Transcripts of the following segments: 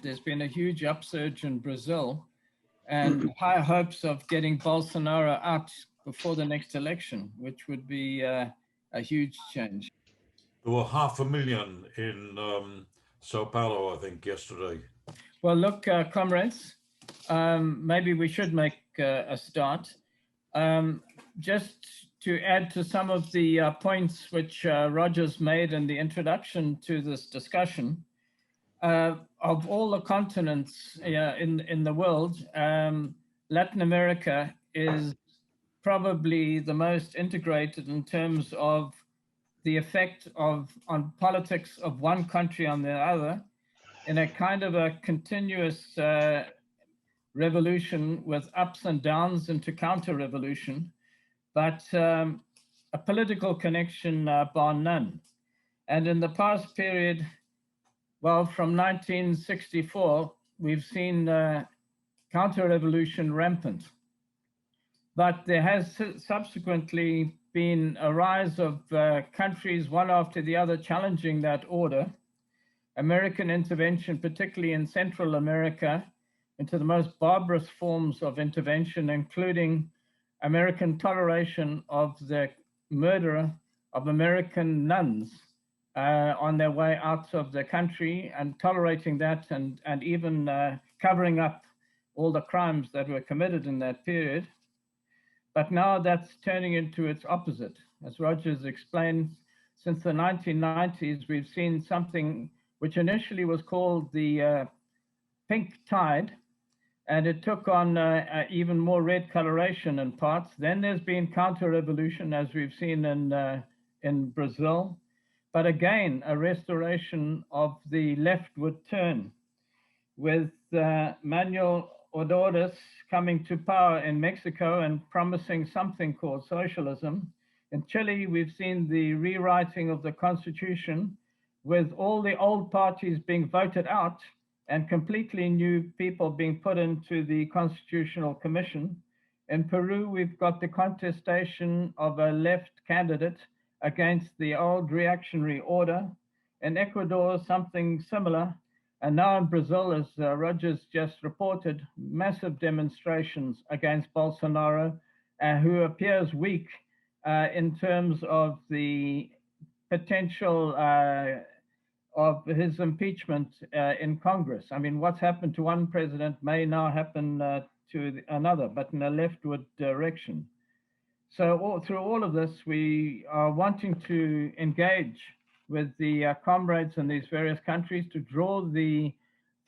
there's been a huge upsurge in Brazil and high hopes of getting Bolsonaro out before the next election, which would be a huge change. There were 500,000 in Sao Paolo, I think, yesterday. Well, look, comrades, maybe we should make a start. Just to add to some of the points which Roger's made in the introduction to this discussion, of all the continents in the world, Latin America is probably the most integrated in terms of the effect on politics of one country on the other, in a kind of a continuous revolution with ups and downs into counter-revolution, but a political connection bar none. And in the past period, well, from 1964, we've seen counter-revolution rampant. But there has subsequently been a rise of countries, one after the other, challenging that order. American intervention, particularly in Central America, into the most barbarous forms of intervention, including American toleration of the murder of American nuns on their way out of the country, and tolerating that and even covering up all the crimes that were committed in that period. But now that's turning into its opposite. As Rogers explained, since the 1990s, we've seen something which initially was called the pink tide, and it took on even more red coloration in parts. Then there's been counter-revolution, as we've seen in Brazil. But again, a restoration of the leftward turn, with Manuel Ordóñez coming to power in Mexico and promising something called socialism. In Chile, we've seen the rewriting of the constitution, with all the old parties being voted out and completely new people being put into the Constitutional Commission. In Peru, we've got the contestation of a left candidate against the old reactionary order. In Ecuador, something similar. And now in Brazil, as Rogers just reported, massive demonstrations against Bolsonaro, who appears weak in terms of the potential of his impeachment in Congress. I mean, what's happened to one president may now happen to another, but in a leftward direction. So through all of this, we are wanting to engage with the comrades in these various countries to draw the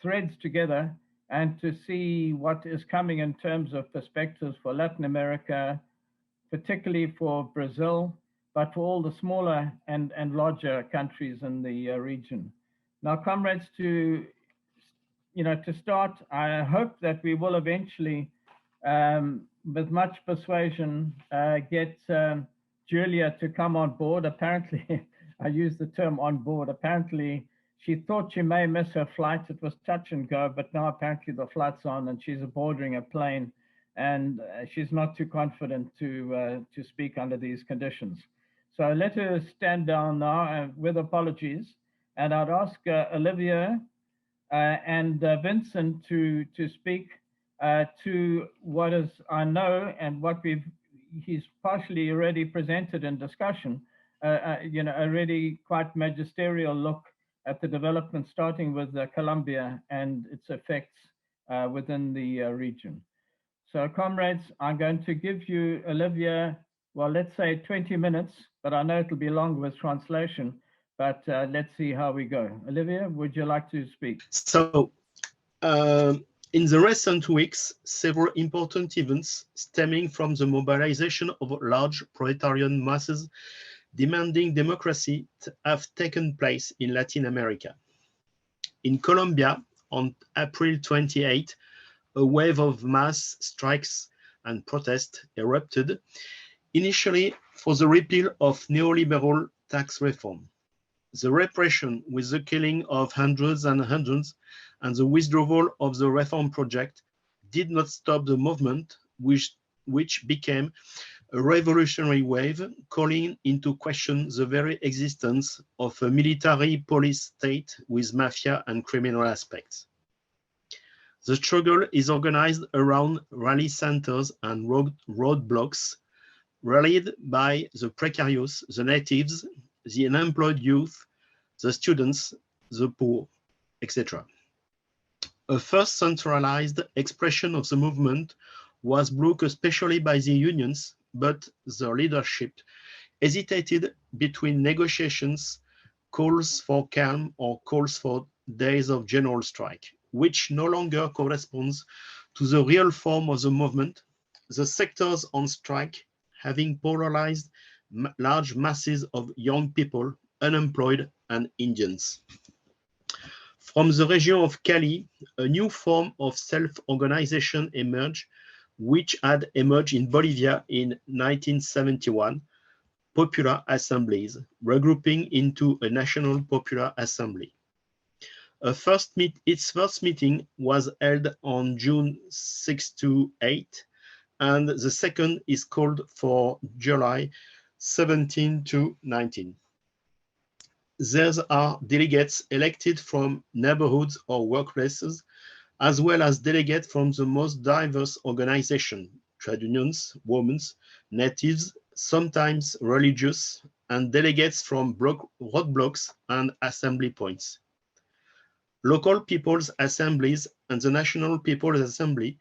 threads together and to see what is coming in terms of perspectives for Latin America, particularly for Brazil, but for all the smaller and larger countries in the region. Now, comrades, to start, I hope that we will eventually, with much persuasion, get Julia to come on board. Apparently, I use the term on board. Apparently, she thought she may miss her flight. It was touch and go, but now apparently the flight's on and she's boarding a plane, and she's not too confident to speak under these conditions. So let her stand down now with apologies, and I'd ask Olivia and Vincent to speak to what is, I know, and what he's partially already presented in discussion, a really quite magisterial look at the development, starting with Colombia and its effects within the region. So comrades, I'm going to give you, Olivia, well, let's say 20 minutes, but I know it'll be long with translation, but let's see how we go. Olivia, would you like to speak? So, in the recent weeks, several important events stemming from the mobilization of large proletarian masses demanding democracy have taken place in Latin America. In Colombia, on April 28, a wave of mass strikes and protests erupted, initially for the repeal of neoliberal tax reform. The repression with the killing of hundreds and hundreds and the withdrawal of the reform project did not stop the movement, which became a revolutionary wave calling into question the very existence of a military police state with mafia and criminal aspects. The struggle is organized around rally centers and roadblocks, rallied by the precarious, the natives, the unemployed youth, the students, the poor, etc. A first centralized expression of the movement was blocked especially by the unions, but the leadership hesitated between negotiations, calls for calm, or calls for days of general strike, which no longer corresponds to the real form of the movement, the sectors on strike having polarized large masses of young people, unemployed, and Indians. From the region of Cali, a new form of self-organization emerged, which had emerged in Bolivia in 1971, popular assemblies, regrouping into a National Popular Assembly. Its first meeting was held on June 6 to 8, and the second is called for July 17 to 19. There are delegates elected from neighborhoods or workplaces, as well as delegates from the most diverse organizations, trade unions, women's, natives, sometimes religious, and delegates from roadblocks and assembly points. Local people's assemblies and the National People's Assembly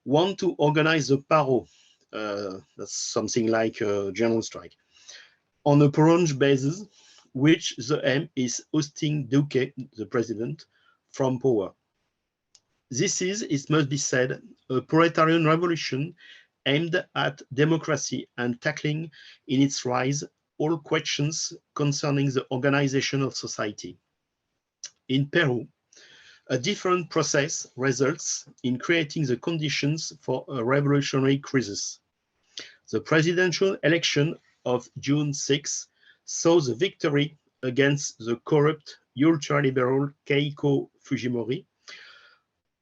want to organize the paro, that's something like a general strike, on a prolonged basis, which the aim is ousting Duque, the president, from power. This is, it must be said, a proletarian revolution aimed at democracy and tackling in its rise all questions concerning the organization of society. In Peru, a different process results in creating the conditions for a revolutionary crisis. The presidential election of June 6 saw the victory against the corrupt ultra-liberal Keiko Fujimori,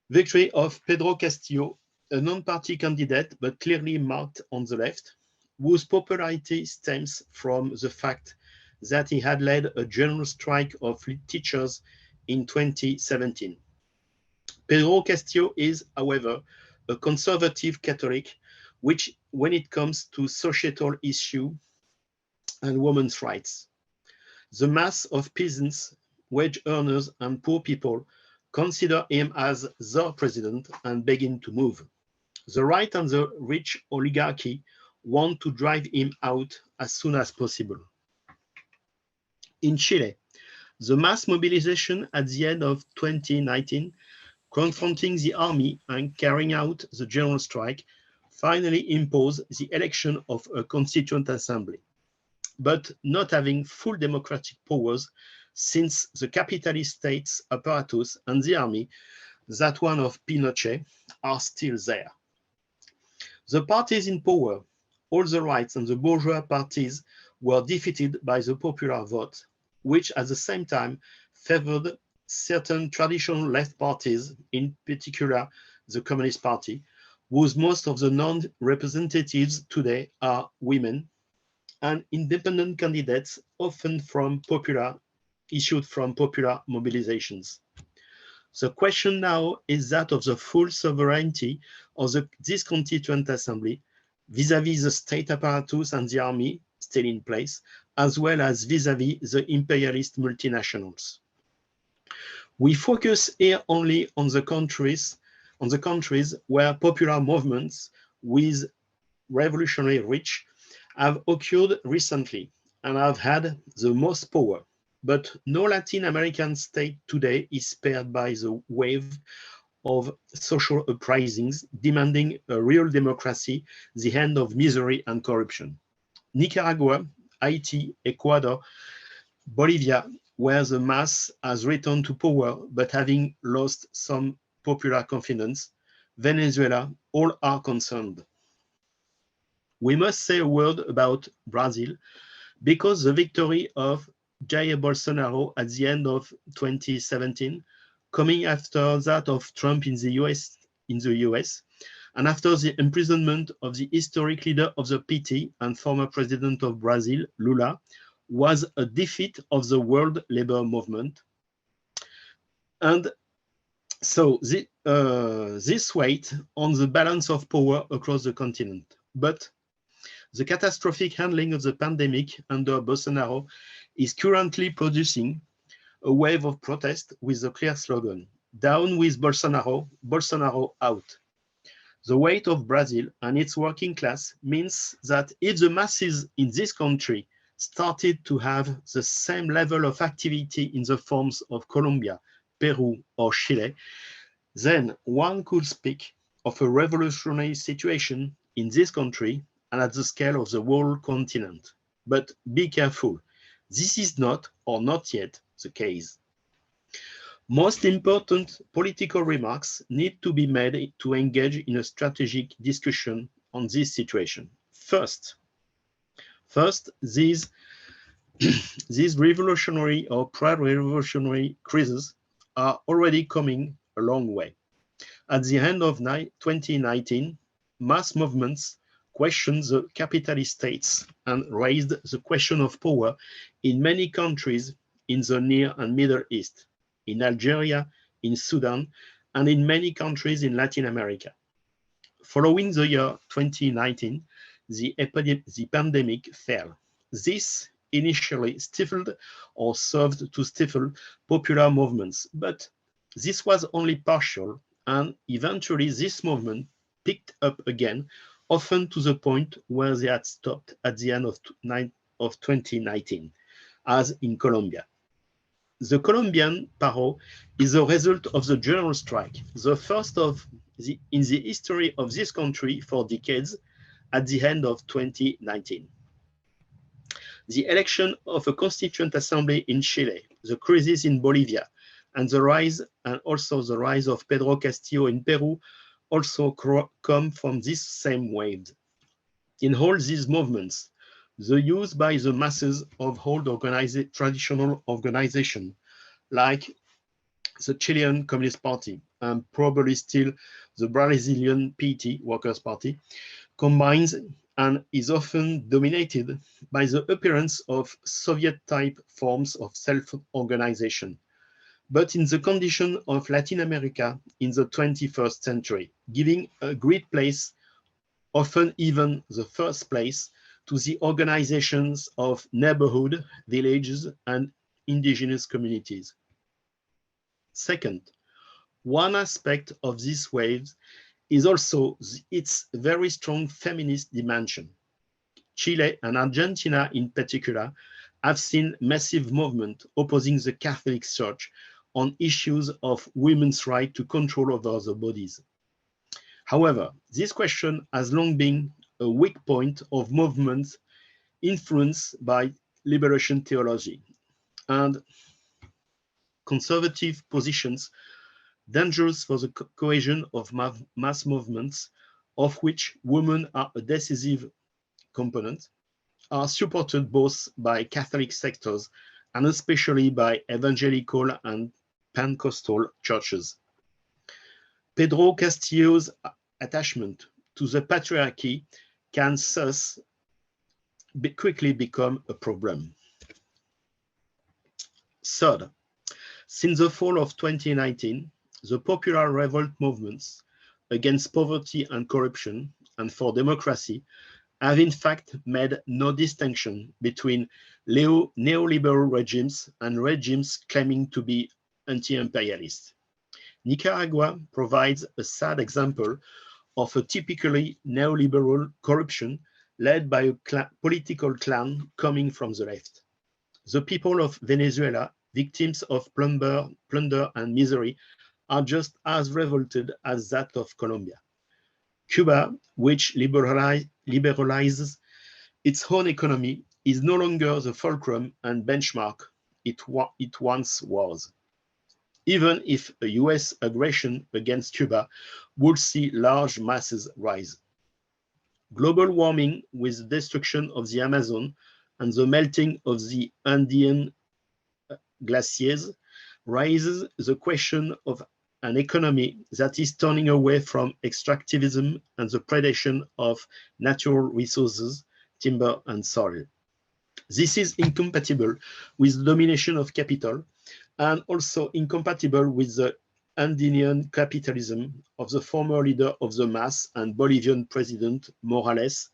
victory of Pedro Castillo, a non-party candidate but clearly marked on the left, whose popularity stems from the fact that he had led a general strike of teachers in 2017. Pedro Castillo is, however, a conservative Catholic, which, when it comes to societal issues and women's rights, the mass of peasants, wage earners, and poor people consider him as their president and begin to move. The right and the rich oligarchy want to drive him out as soon as possible. In Chile, the mass mobilization at the end of 2019, confronting the army and carrying out the general strike, finally imposed the election of a constituent assembly, but not having full democratic powers since the capitalist state's apparatus and the army, that one of Pinochet, are still there. The parties in power, all the rights and the bourgeois parties, were defeated by the popular vote, which at the same time favored certain traditional left parties, in particular the Communist Party, whose most of the non-representatives today are women, and independent candidates often issued from popular mobilizations. The question now is that of the full sovereignty of this constituent assembly vis-à-vis the state apparatus and the army still in place, as well as vis-à-vis the imperialist multinationals. We focus here only on the countries where popular movements with revolutionary reach have occurred recently and have had the most power. But no Latin American state today is spared by the wave of social uprisings demanding a real democracy, the end of misery and corruption. Nicaragua, Haiti, Ecuador, Bolivia, where the mass has returned to power but having lost some popular confidence, Venezuela, all are concerned. We must say a word about Brazil, because the victory of Jair Bolsonaro at the end of 2017, coming after that of Trump in the US, and after the imprisonment of the historic leader of the PT and former president of Brazil, Lula, was a defeat of the world labor movement. And So this weight on the balance of power across the continent. But the catastrophic handling of the pandemic under Bolsonaro is currently producing a wave of protest with a clear slogan: down with Bolsonaro, Bolsonaro out. The weight of Brazil and its working class means that if the masses in this country started to have the same level of activity in the forms of Colombia, Peru, or Chile, then one could speak of a revolutionary situation in this country and at the scale of the whole continent. But be careful, this is not, or not yet, the case. Most important political remarks need to be made to engage in a strategic discussion on this situation. First, these revolutionary or pre-revolutionary crises are already coming a long way. At the end of 2019, mass movements questioned the capitalist states and raised the question of power in many countries in the Near and Middle East, in Algeria, in Sudan, and in many countries in Latin America. Following the year 2019, the pandemic fell. This initially stifled or served to stifle popular movements, but this was only partial, and eventually this movement picked up again, often to the point where they had stopped at the end of 2019, as in Colombia. The Colombian paro is a result of the general strike, the first in the history of this country for decades, at the end of 2019. The election of a constituent assembly in Chile, the crisis in Bolivia, and also the rise of Pedro Castillo in Peru also come from this same wave. In all these movements, the use by the masses of old traditional organizations like the Chilean Communist Party and probably still the Brazilian PT, Workers' Party, combines and is often dominated by the appearance of Soviet-type forms of self-organization, but in the condition of Latin America in the 21st century, giving a great place, often even the first place, to the organizations of neighborhood, villages, and indigenous communities. Second, one aspect of this wave is also its very strong feminist dimension. Chile and Argentina in particular have seen massive movement opposing the Catholic Church on issues of women's right to control over their bodies. However, this question has long been a weak point of movements influenced by liberation theology and conservative positions dangerous for the cohesion of mass movements, of which women are a decisive component, are supported both by Catholic sectors and especially by evangelical and Pentecostal churches. Pedro Castillo's attachment to the patriarchy can thus quickly become a problem. Third, since the fall of 2019, the popular revolt movements against poverty and corruption and for democracy have in fact made no distinction between neoliberal regimes and regimes claiming to be anti-imperialist. Nicaragua provides a sad example of a typically neoliberal corruption led by a political clan coming from the left. The people of Venezuela, victims of plunder and misery, are just as revolted as that of Colombia. Cuba, which liberalizes its own economy, is no longer the fulcrum and benchmark it once was. Even if a US aggression against Cuba would see large masses rise. Global warming with the destruction of the Amazon and the melting of the Andean glaciers raises the question of an economy that is turning away from extractivism and the predation of natural resources, timber and soil. This is incompatible with the domination of capital and also incompatible with the Andean capitalism of the former leader of the MAS and Bolivian president Morales,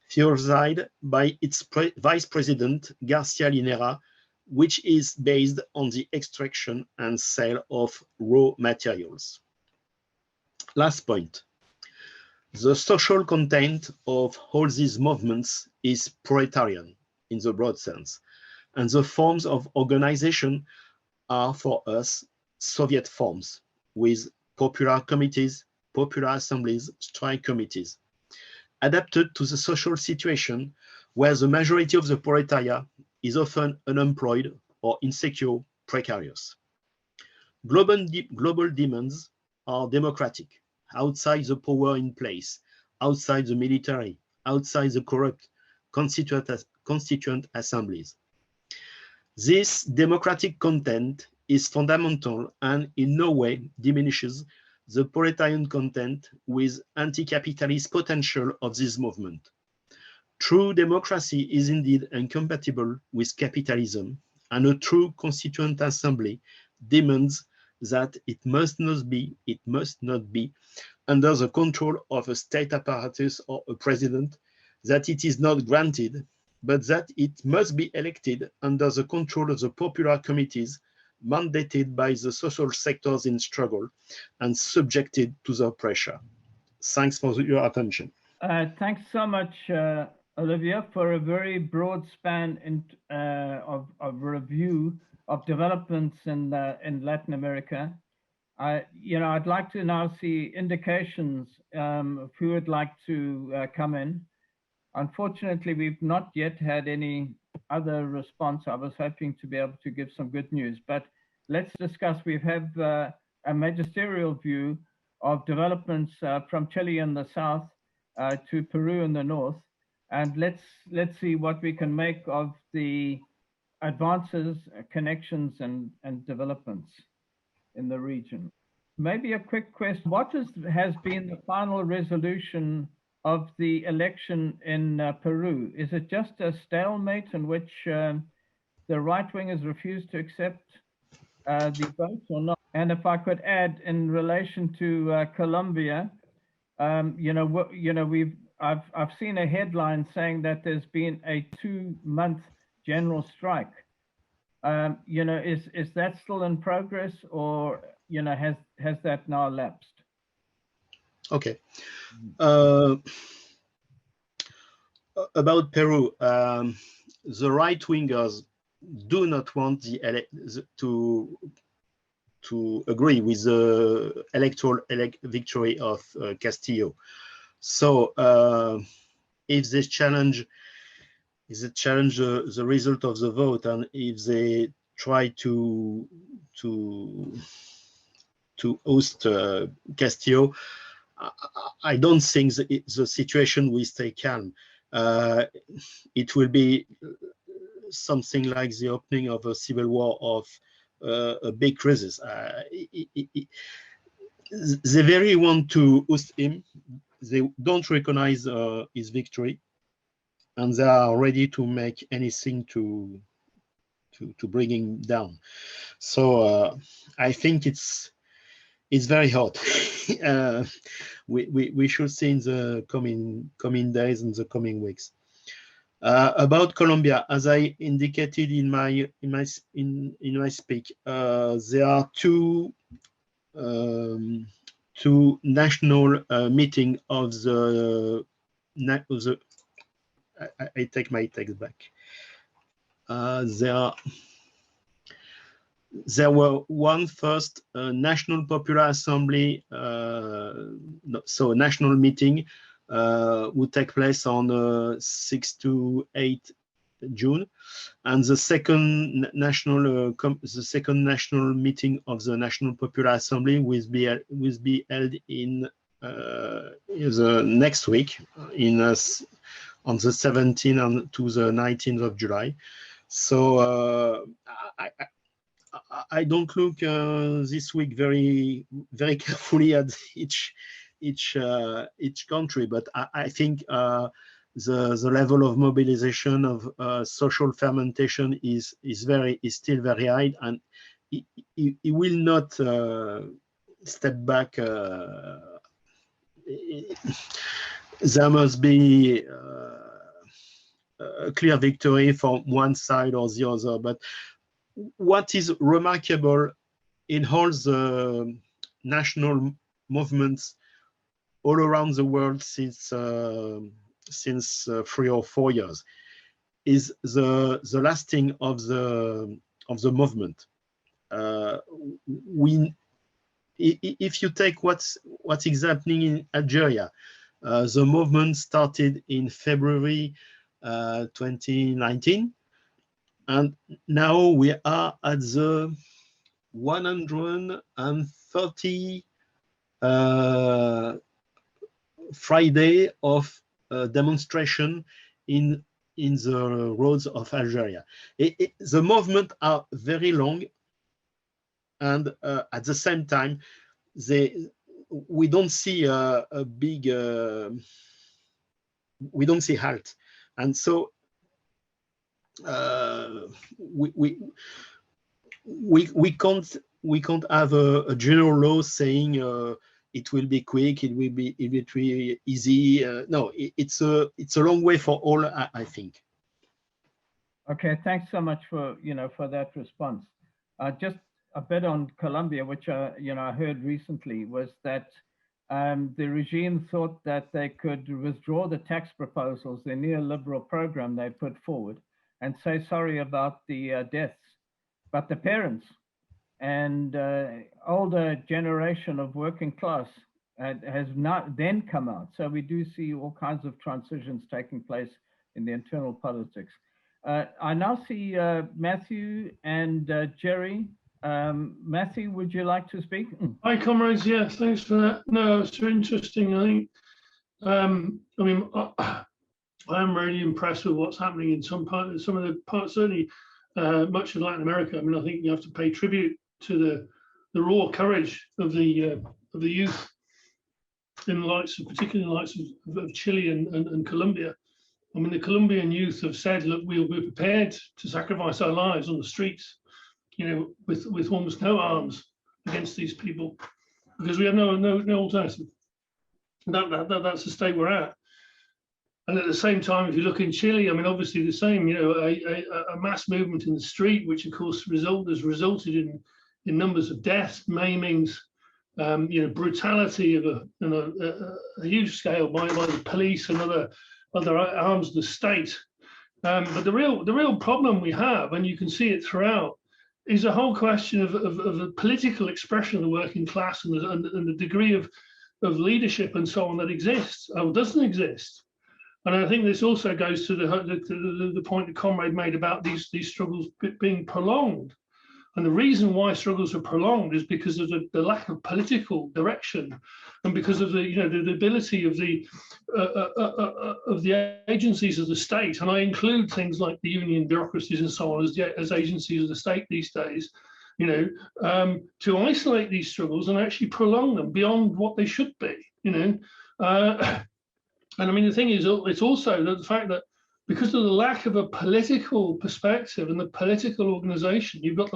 fueled by its vice president Garcia Linera, which is based on the extraction and sale of raw materials. Last point. The social content of all these movements is proletarian in the broad sense, and the forms of organization are for us Soviet forms with popular committees, popular assemblies, strike committees, adapted to the social situation where the majority of the proletariat is often unemployed or insecure, precarious. Global demands are democratic, outside the power in place, outside the military, outside the corrupt constituent assemblies. This democratic content is fundamental and in no way diminishes the proletarian content with anti-capitalist potential of this movement. True democracy is indeed incompatible with capitalism, and a true constituent assembly demands that it must not be under the control of a state apparatus or a president, that it is not granted, but that it must be elected under the control of the popular committees mandated by the social sectors in struggle and subjected to the pressure. Thanks for your attention. Thanks so much, Olivia, for a very broad span of review of developments in Latin America. I'd like to now see indications of who would like to come in. Unfortunately, we've not yet had any other response. I was hoping to be able to give some good news, but let's discuss. We have a magisterial view of developments from Chile in the south to Peru in the north, and let's see what we can make of the advances, connections, and developments in the region. Maybe a quick question: what has been the final resolution of the election in Peru? Is it just a stalemate in which the right wing has refused to accept the vote or not? And if I could add, in relation to Colombia, I've seen a headline saying that there's been a 2-month general strike. Is that still in progress, or has that now lapsed? Okay. About Peru, the right wingers do not want to agree with the electoral victory of Castillo. So if they challenge the result of the vote, and if they try to oust Castillo, I don't think the situation will stay calm. It will be something like the opening of a civil war of a big crisis. They very want to oust him. They don't recognize his victory, and they are ready to make anything to bring him down. So I think it's very hot. We should see in the coming days and the coming weeks. About Colombia, as I indicated in my speak, there are two national meeting of the. I take my text back. There were one first National Popular Assembly, so a national meeting would take place on 6 to 8 June, and the second national meeting of the National Popular Assembly will be held in the next week, on the 17th to the 19th of July. So I don't look this week very carefully at each country, but I think the level of mobilization of social fermentation is still very high, and it will not step back, there must be a clear victory for one side or the other. But what is remarkable in all the national movements all around the world since 3 or 4 years is the lasting of the movement. If you take what's happening in Algeria, the movement started in February 2019, and now we are at the 130 Friday of demonstration in the roads of Algeria. The movement are very long, and at the same time, we don't see a big we don't see halt, and so we can't have a general law saying it will be quick, it will be easy. No, it's a long way for all, I think. Okay, thanks so much for for that response. Just a bit on Colombia, which I heard recently, was that the regime thought that they could withdraw the tax proposals, the neoliberal program they put forward, and say sorry about the deaths. But the parents and older generation of working class has not then come out. So we do see all kinds of transitions taking place in the internal politics. I now see Matthew and Jerry. Matthew, would you like to speak? Hi, comrades. Yeah, thanks for that. No, it's very interesting. I think, I mean, I am really impressed with what's happening in some of the parts, certainly much of Latin America. I mean, I think you have to pay tribute to the raw courage of the youth in the likes of, particularly in the likes of Chile and Colombia. I mean, the Colombian youth have said, look, we're prepared to sacrifice our lives on the streets, with almost no arms against these people, because we have no alternative. That's the state we're at. And at the same time, if you look in Chile, I mean, obviously the same, a mass movement in the street, which of course has resulted in numbers of deaths, maimings, brutality of a huge scale by the police and other arms of the state. But the real problem we have, and you can see it throughout, is a whole question of the political expression of the working class and the degree of leadership and so on that exists or doesn't exist. And I think this also goes to the point the comrade made about these struggles being prolonged. And the reason why struggles are prolonged is because of the lack of political direction, and because of the ability of the agencies of the state, and I include things like the union bureaucracies and so on as agencies of the state these days, to isolate these struggles and actually prolong them beyond what they should be, And I mean, the thing is, it's also the fact that because of the lack of a political perspective and the political organization, you've got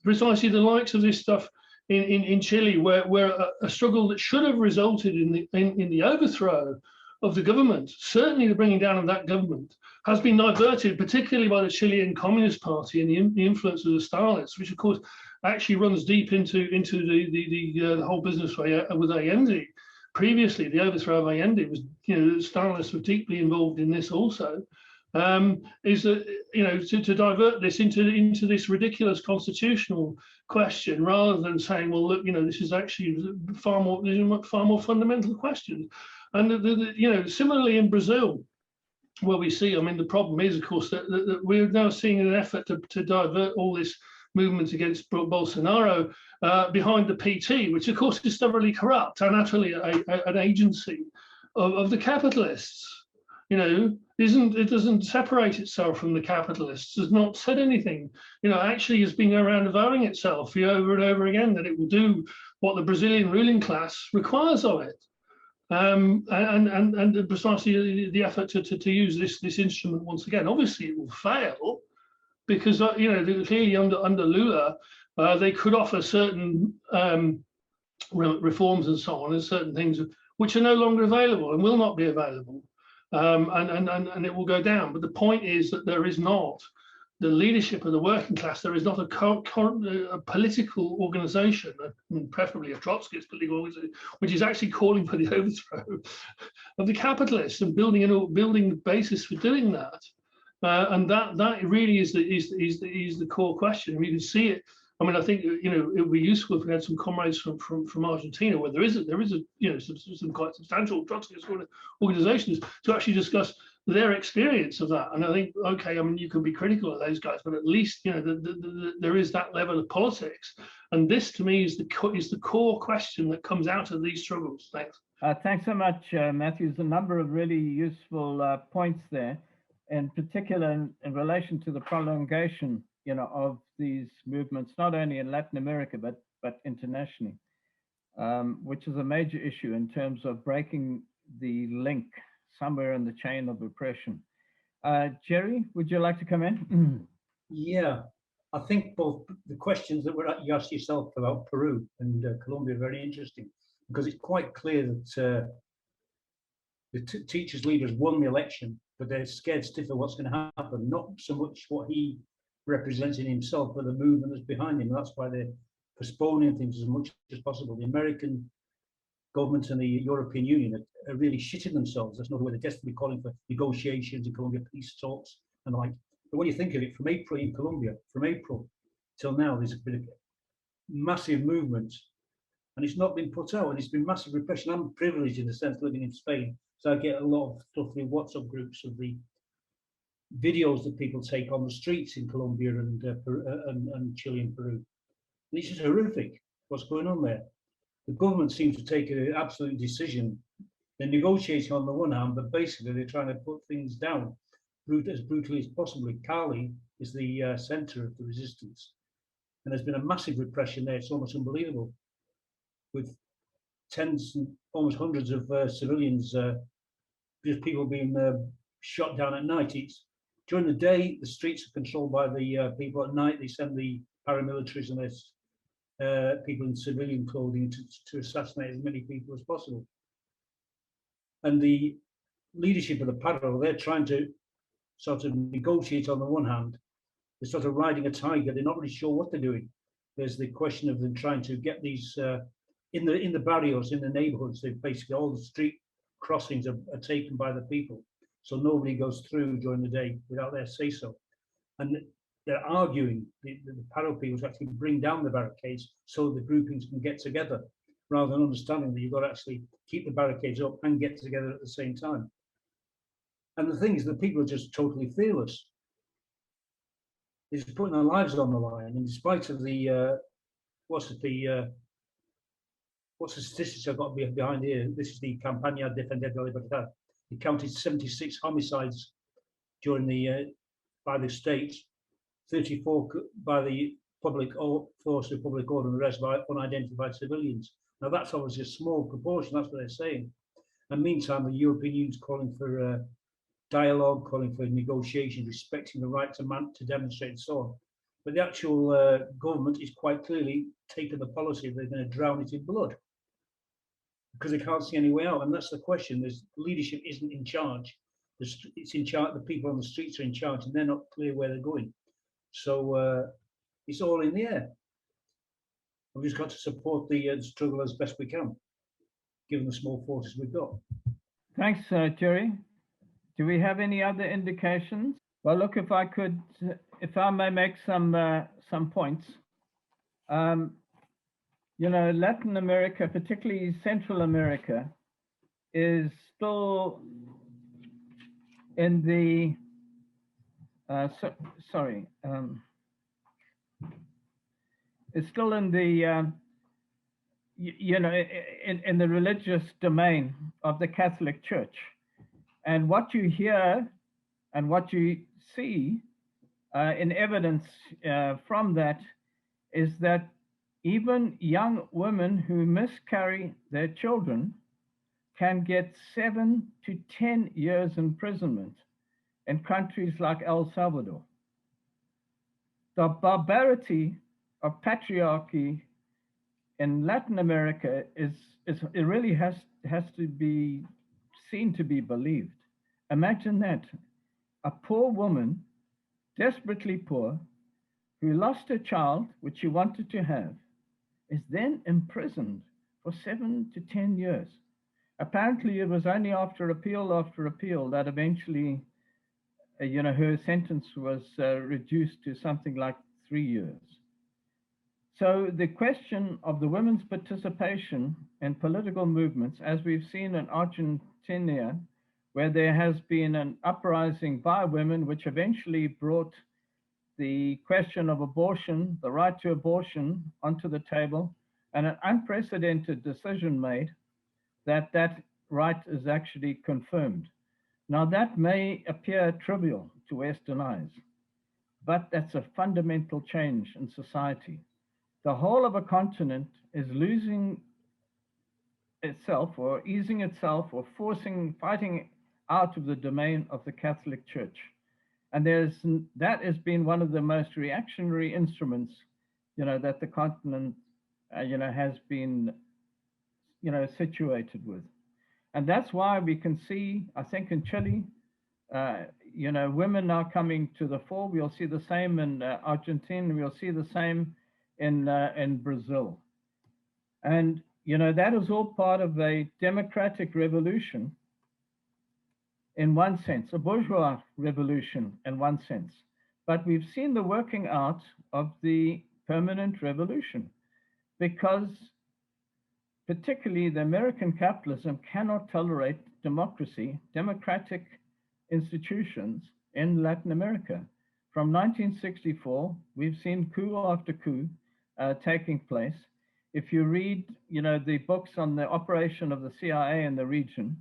precisely the likes of this stuff in Chile, where a struggle that should have resulted in the overthrow of the government, certainly the bringing down of that government, has been diverted, particularly by the Chilean Communist Party and the influence of the Stalinists, which of course actually runs deep into the whole business with Allende. Previously, the overthrow of Allende was, the Stalinists were deeply involved in this also. Is that to divert this into this ridiculous constitutional question, rather than saying, well, look, this is actually far more fundamental question. And similarly in Brazil, where we see, I mean, the problem is, of course, that we're now seeing an effort to divert all this movement against Bolsonaro behind the PT, which of course is thoroughly corrupt and utterly an agency of the capitalists. It doesn't separate itself from the capitalists, has not said anything, actually has been around avowing itself over and over again that it will do what the Brazilian ruling class requires of it. And precisely the effort to use this instrument once again. Obviously it will fail, because clearly under Lula they could offer certain reforms and so on, and certain things which are no longer available and will not be available, and it will go down. But the point is that there is not the leadership of the working class. There is not a political organization, preferably a Trotskyist political organization, which is actually calling for the overthrow of the capitalists and building the basis for doing that. And that really is the core question. We can see it. I mean, I think it would be useful if we had some comrades from Argentina, where there is some quite substantial Trotskyist organizations to actually discuss their experience of that. And I think, okay, I mean, you can be critical of those guys, but at least there is that level of politics. And this, to me, is the core question that comes out of these struggles. Thanks. Thanks so much, Matthew. There's a number of really useful points there, in particular in relation to the prolongation, of these movements, not only in Latin America, but internationally, which is a major issue in terms of breaking the link somewhere in the chain of oppression. Jerry, would you like to come in? Yeah, I think both the questions that you asked yourself about Peru and Colombia are very interesting, because it's quite clear that the teachers' leaders won the election, but they're scared stiff of what's going to happen, not so much what he represents in himself, but the movement that's behind him. That's why they're postponing things as much as possible. The American government and the European Union are really shitting themselves. That's not where they're desperately calling for negotiations in Colombia, peace talks and the like. But when you think of it, from April in Colombia, from April till now, there's been a massive movement, and it's not been put out, and it's been massive repression. I'm privileged in the sense living in Spain, so I get a lot of stuff through WhatsApp groups of the videos that people take on the streets in Colombia and Chile and Peru. And it's just horrific what's going on there. The government seems to take an absolute decision. They're negotiating on the one hand, but basically they're trying to put things down as brutally as possible. Cali is the center of the resistance. And there's been a massive repression there. It's almost unbelievable, with tens and almost hundreds of civilians, just people being shot down at night. During the day, the streets are controlled by the people. At night, they send the paramilitaries and there's people in civilian clothing to assassinate as many people as possible. And the leadership of the Paro, they're trying to sort of negotiate on the one hand. They're sort of riding a tiger. They're not really sure what they're doing. There's the question of them trying to get these in the barrios, in the neighborhoods. They basically, all the street crossings are taken by the people, so nobody goes through during the day without their say so. And they're arguing, the Paro people, to actually bring down the barricades so the groupings can get together, rather than understanding that you've got to actually keep the barricades up and get together at the same time. And the thing is, the people are just totally fearless. They're just putting their lives on the line, and in spite of the what's the statistics I've got behind here? This is the Campaña Defender de la Libertad. They counted 76 homicides during by the state, 34 by the public force of public order, and the rest by unidentified civilians. Now that's obviously a small proportion. That's what they're saying. And meantime, the European Union's calling for dialogue, calling for negotiation, respecting the right to demonstrate and so on. But the actual government is quite clearly taking the policy that they're going to drown it in blood, because they can't see any way out. And that's the question. There's leadership isn't in charge. It's in charge. The people on the streets are in charge, and they're not clear where they're going. So it's all in the air. We've just got to support the struggle as best we can, given the small forces we've got. Thanks, Jerry. Do we have any other indications? Well, look, if I may make some points. Latin America, particularly Central America, is still in the it's still in the in the religious domain of the Catholic Church. And what you hear and what you see in evidence from that is that even young women who miscarry their children can get 7 to 10 years imprisonment in countries like El Salvador. The barbarity of patriarchy in Latin America it really has to be seen to be believed. Imagine that. A poor woman, desperately poor, who lost her child, which she wanted to have, is then imprisoned for 7 to 10 years. Apparently, it was only after appeal that eventually, her sentence was reduced to something like 3 years. So the question of the women's participation in political movements, as we've seen in Argentina, where there has been an uprising by women, which eventually brought the question of abortion, the right to abortion, onto the table, and an unprecedented decision made that that right is actually confirmed. Now, that may appear trivial to Western eyes, but that's a fundamental change in society. The whole of a continent is losing itself or easing itself or fighting out of the domain of the Catholic Church. And that has been one of the most reactionary instruments, that the continent, has been, situated with. And that's why we can see, I think in Chile, women now coming to the fore. We'll see the same in Argentina. We'll see the same in Brazil. And, that is all part of a democratic revolution in one sense, a bourgeois revolution in one sense. But we've seen the working out of the permanent revolution because particularly the American capitalism cannot tolerate democracy, democratic institutions in Latin America. From 1964, we've seen coup after coup taking place. If you read, the books on the operation of the CIA in the region,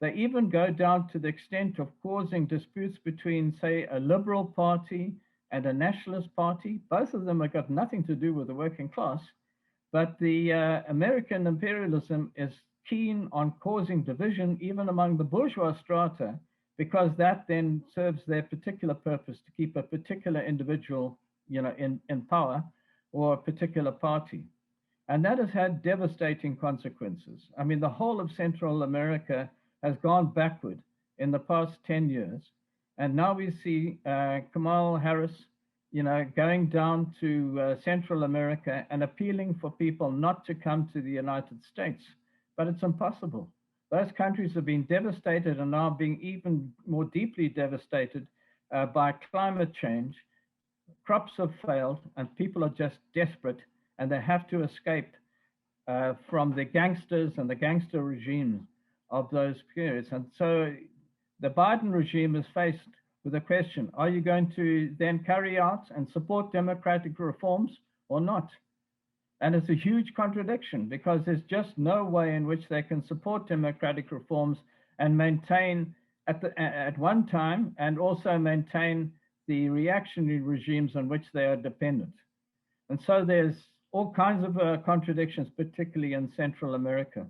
they even go down to the extent of causing disputes between, say, a liberal party and a nationalist party. Both of them have got nothing to do with the working class, but the American imperialism is keen on causing division even among the bourgeois strata, because that then serves their particular purpose to keep a particular individual, in power, or a particular party. And that has had devastating consequences. I mean, the whole of Central America has gone backward in the past 10 years. And now we see Kamala Harris, going down to Central America and appealing for people not to come to the United States. But it's impossible. Those countries have been devastated and are being even more deeply devastated by climate change. Crops have failed and people are just desperate and they have to escape from the gangsters and the gangster regimes of those periods. And so the Biden regime is faced with a question: are you going to then carry out and support democratic reforms or not? And it's a huge contradiction because there's just no way in which they can support democratic reforms and maintain at one time and also maintain the reactionary regimes on which they are dependent. And so there's all kinds of contradictions, particularly in Central America.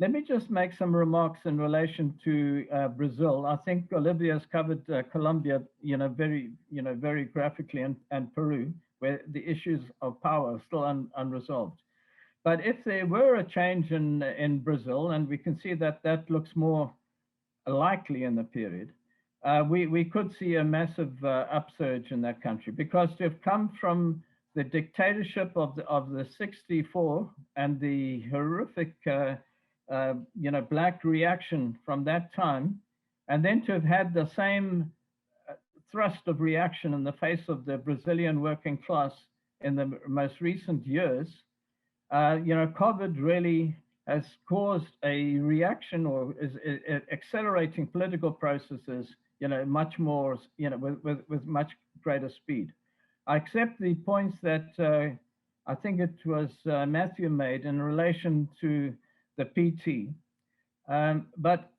Let me just make some remarks in relation to Brazil. I think Olivia has covered Colombia, very graphically, and Peru, where the issues of power are still unresolved. But if there were a change in Brazil, and we can see that that looks more likely in the period, we could see a massive upsurge in that country, because to have come from the dictatorship of the 64 and the horrific black reaction from that time, and then to have had the same thrust of reaction in the face of the Brazilian working class in the most recent years, COVID really has caused a reaction, or is accelerating political processes, much more, with much greater speed. I accept the points that I think it was Matthew made in relation to the PT. But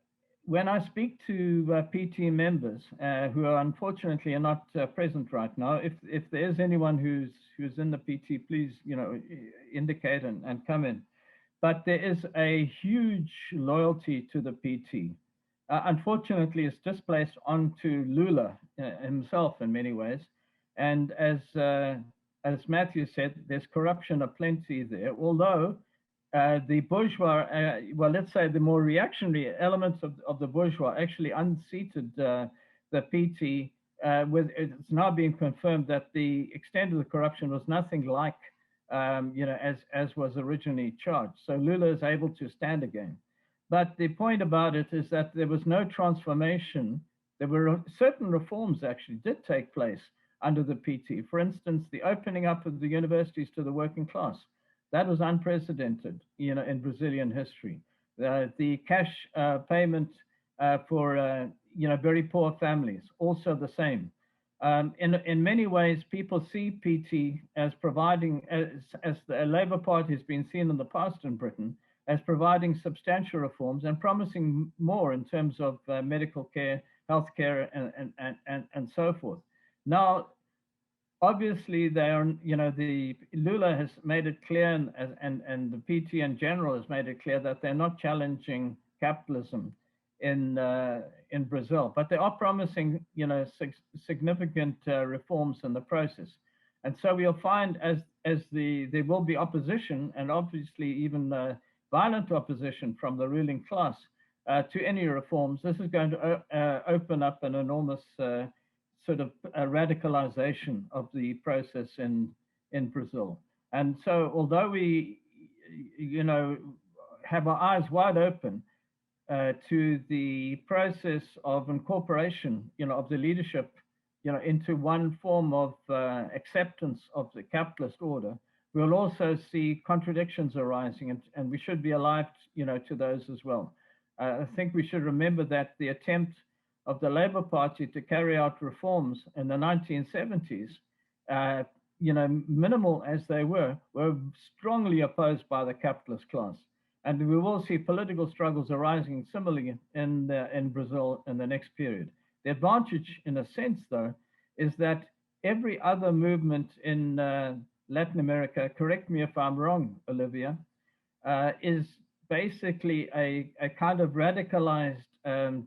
when I speak to PT members who are unfortunately not present right now, if there is anyone who's in the PT, please indicate and come in. But there is a huge loyalty to the PT. Unfortunately, it's displaced onto Lula himself in many ways. And as as Matthew said, there's corruption aplenty there, although the bourgeois, well, let's say the more reactionary elements of the bourgeois actually unseated the PT. It's now being confirmed that the extent of the corruption was nothing like, as was originally charged. So Lula is able to stand again. But the point about it is that there was no transformation. There were certain reforms actually did take place under the PT. For instance, the opening up of the universities to the working class. That was unprecedented, in Brazilian history. The cash payment for, very poor families, also the same. In many ways, people see PT as providing, as the Labour Party has been seen in the past in Britain, as providing substantial reforms and promising more in terms of medical care, healthcare, and so forth. Now, obviously, they are, the Lula has made it clear, and the PT in general has made it clear that they're not challenging capitalism in Brazil, but they are promising, significant reforms in the process. And so we'll find as there will be opposition, and obviously even violent opposition from the ruling class to any reforms. This is going to open up an enormous sort of a radicalization of the process in Brazil. And so although we, have our eyes wide open to the process of incorporation, of the leadership, into one form of acceptance of the capitalist order, we'll also see contradictions arising, and we should be alive, to those as well. I think we should remember that the attempt of the Labour Party to carry out reforms in the 1970s, minimal as they were strongly opposed by the capitalist class. And we will see political struggles arising similarly in Brazil in the next period. The advantage, in a sense, though, is that every other movement in Latin America, correct me if I'm wrong, Olivia, is basically a kind of radicalized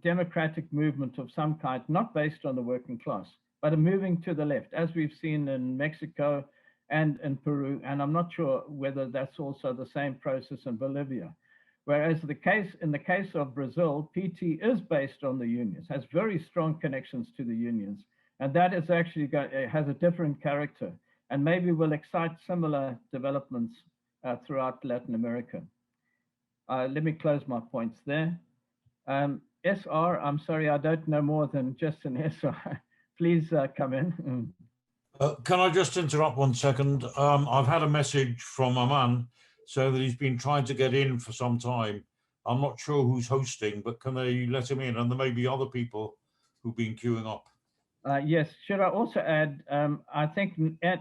democratic movement of some kind, not based on the working class, but a moving to the left, as we've seen in Mexico and in Peru. And I'm not sure whether that's also the same process in Bolivia. Whereas in the case of Brazil, PT is based on the unions, has very strong connections to the unions. And that is actually has a different character, and maybe will excite similar developments throughout Latin America. Let me close my points there. SR, I'm sorry, I don't know more than just an SR. Please come in. Can I just interrupt 1 second? I've had a message from a man so that he's been trying to get in for some time. I'm not sure who's hosting, but can they let him in? And there may be other people who've been queuing up. Yes, should I also add, I think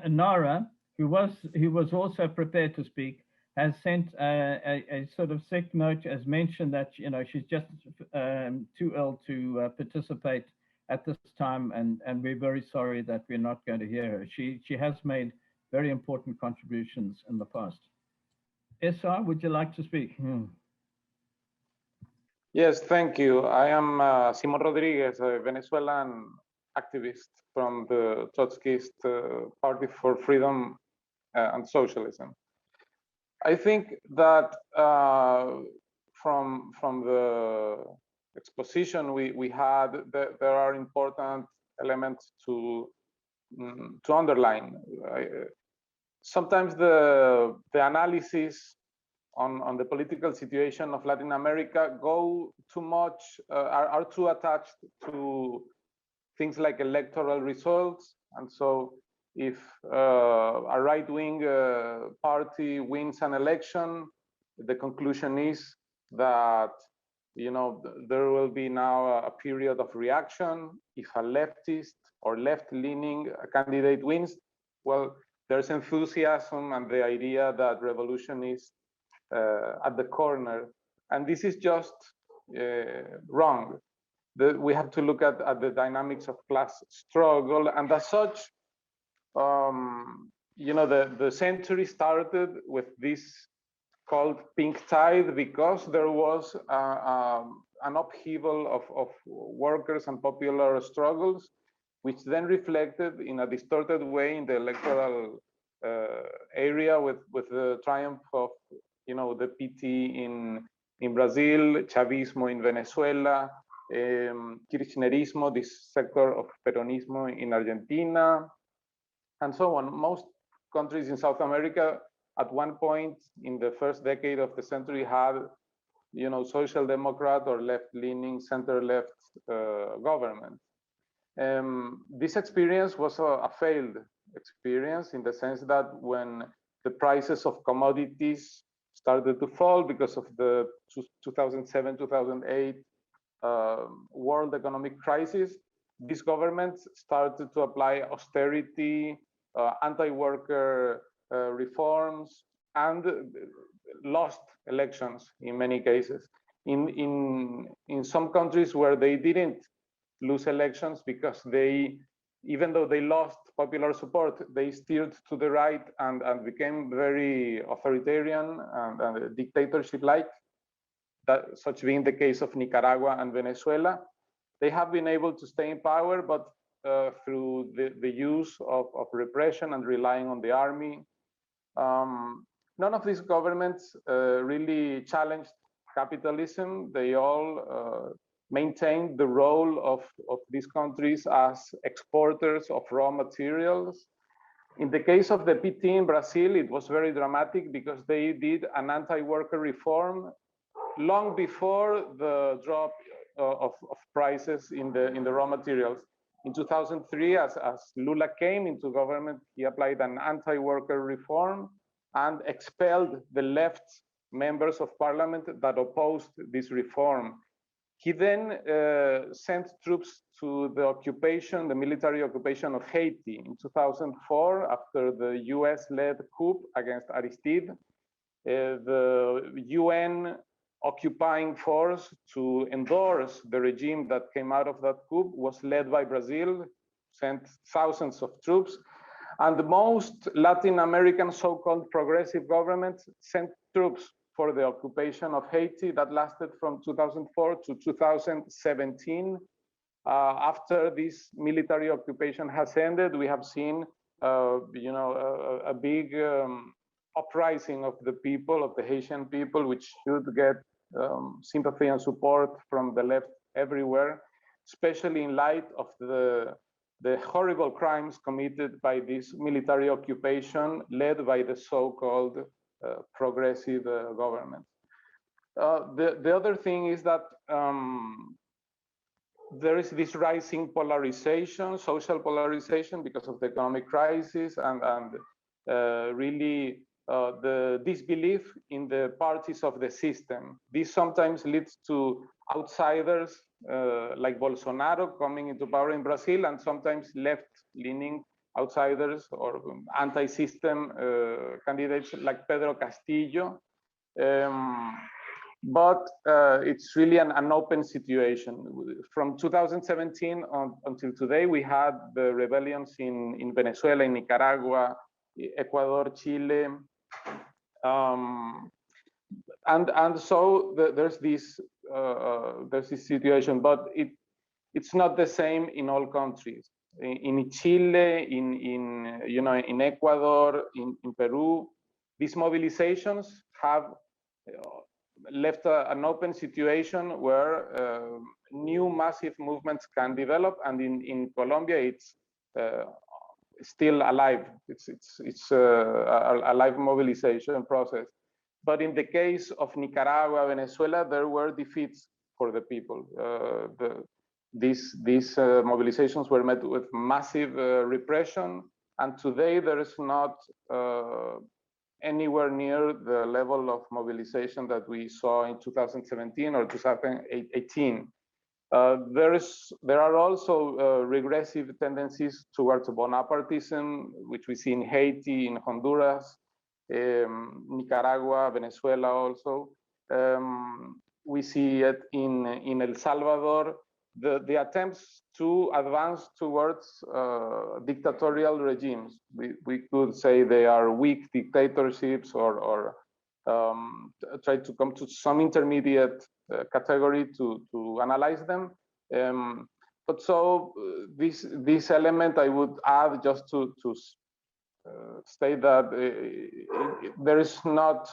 Nara, who was also prepared to speak, has sent a sort of sick note, as mentioned that, she's just too ill to participate at this time, and we're very sorry that we're not going to hear her. She has made very important contributions in the past. SR, would you like to speak? Yes, thank you. I am Simon Rodriguez, a Venezuelan activist from the Trotskyist Party for Freedom and Socialism. I think that from the exposition we had, there are important elements to underline. Sometimes the analysis on the political situation of Latin America go too much, are too attached to things like electoral results. And so if a right-wing party wins an election, the conclusion is that there will be now a period of reaction. If a leftist or left-leaning candidate wins, well, there's enthusiasm and the idea that revolution is at the corner. And this is just wrong. We have to look at the dynamics of class struggle. And as such, the century started with this called pink tide because there was an upheaval of workers and popular struggles, which then reflected in a distorted way in the electoral area with the triumph of, you know, the PT in Brazil, Chavismo in Venezuela, Kirchnerismo, this sector of Peronismo in Argentina, and so on. Most countries in South America at one point in the first decade of the century had, you know, social democrat or left-leaning, center-left government. This experience was a failed experience in the sense that when the prices of commodities started to fall because of the 2007-2008 world economic crisis, these governments started to apply austerity, anti-worker reforms, and lost elections in many cases. In some countries where they didn't lose elections because they, even though they lost popular support, they steered to the right and became very authoritarian and dictatorship-like, that such being the case of Nicaragua and Venezuela. They have been able to stay in power, but through the use of repression and relying on the army. None of these governments really challenged capitalism. They all maintained the role of these countries as exporters of raw materials. In the case of the PT in Brazil, it was very dramatic because they did an anti-worker reform long before the drop of prices in the raw materials. In 2003, as Lula came into government, he applied an anti-worker reform and expelled the left members of parliament that opposed this reform. He then sent troops to the occupation, the military occupation of Haiti in 2004, after the US-led coup against Aristide. The UN occupying force to endorse the regime that came out of that coup was led by Brazil, sent thousands of troops, and the most Latin American so-called progressive governments sent troops for the occupation of Haiti that lasted from 2004 to 2017. After this military occupation has ended, we have seen, a big uprising of the people, of the Haitian people, which should get sympathy and support from the left everywhere, especially in light of the horrible crimes committed by this military occupation led by the so-called progressive government. The other thing is that there is this rising polarization, social polarization, because of the economic crisis and really the disbelief in the parties of the system. This sometimes leads to outsiders like Bolsonaro coming into power in Brazil, and sometimes left-leaning outsiders or anti-system candidates like Pedro Castillo. But it's really an open situation. From 2017 until today, we had the rebellions in Venezuela, in Nicaragua, Ecuador, Chile, and so there's this situation, but it's not the same in all countries. In Chile, in Ecuador, in Peru, these mobilizations have left an open situation where new massive movements can develop, and in Colombia it's still alive. It's a live mobilization process. But in the case of Nicaragua, Venezuela, there were defeats for the people. These mobilizations were met with massive repression, and today there is not anywhere near the level of mobilization that we saw in 2017 or 2018. There are also regressive tendencies towards Bonapartism, which we see in Haiti, in Honduras, Nicaragua, Venezuela also. We see it in El Salvador. The attempts to advance towards dictatorial regimes. We could say they are weak dictatorships or try to come to some intermediate category to analyze them. But so this element I would add just to state that there is not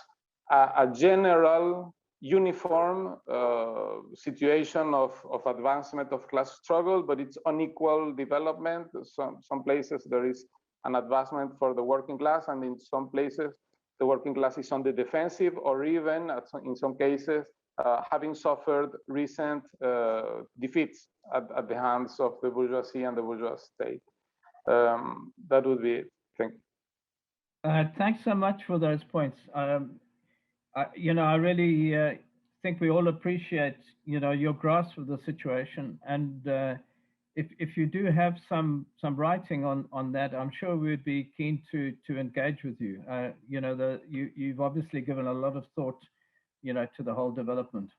a general uniform situation of advancement of class struggle, but it's unequal development. Some places there is an advancement for the working class, and in some places the working class is on the defensive, or even in some cases having suffered recent defeats at the hands of the bourgeoisie and the bourgeois state. That would be it. Thank you. Thanks so much for those points. I really think we all appreciate, your grasp of the situation. And if you do have some writing on that, I'm sure we'd be keen to engage with you. You've obviously given a lot of thought, to the whole development.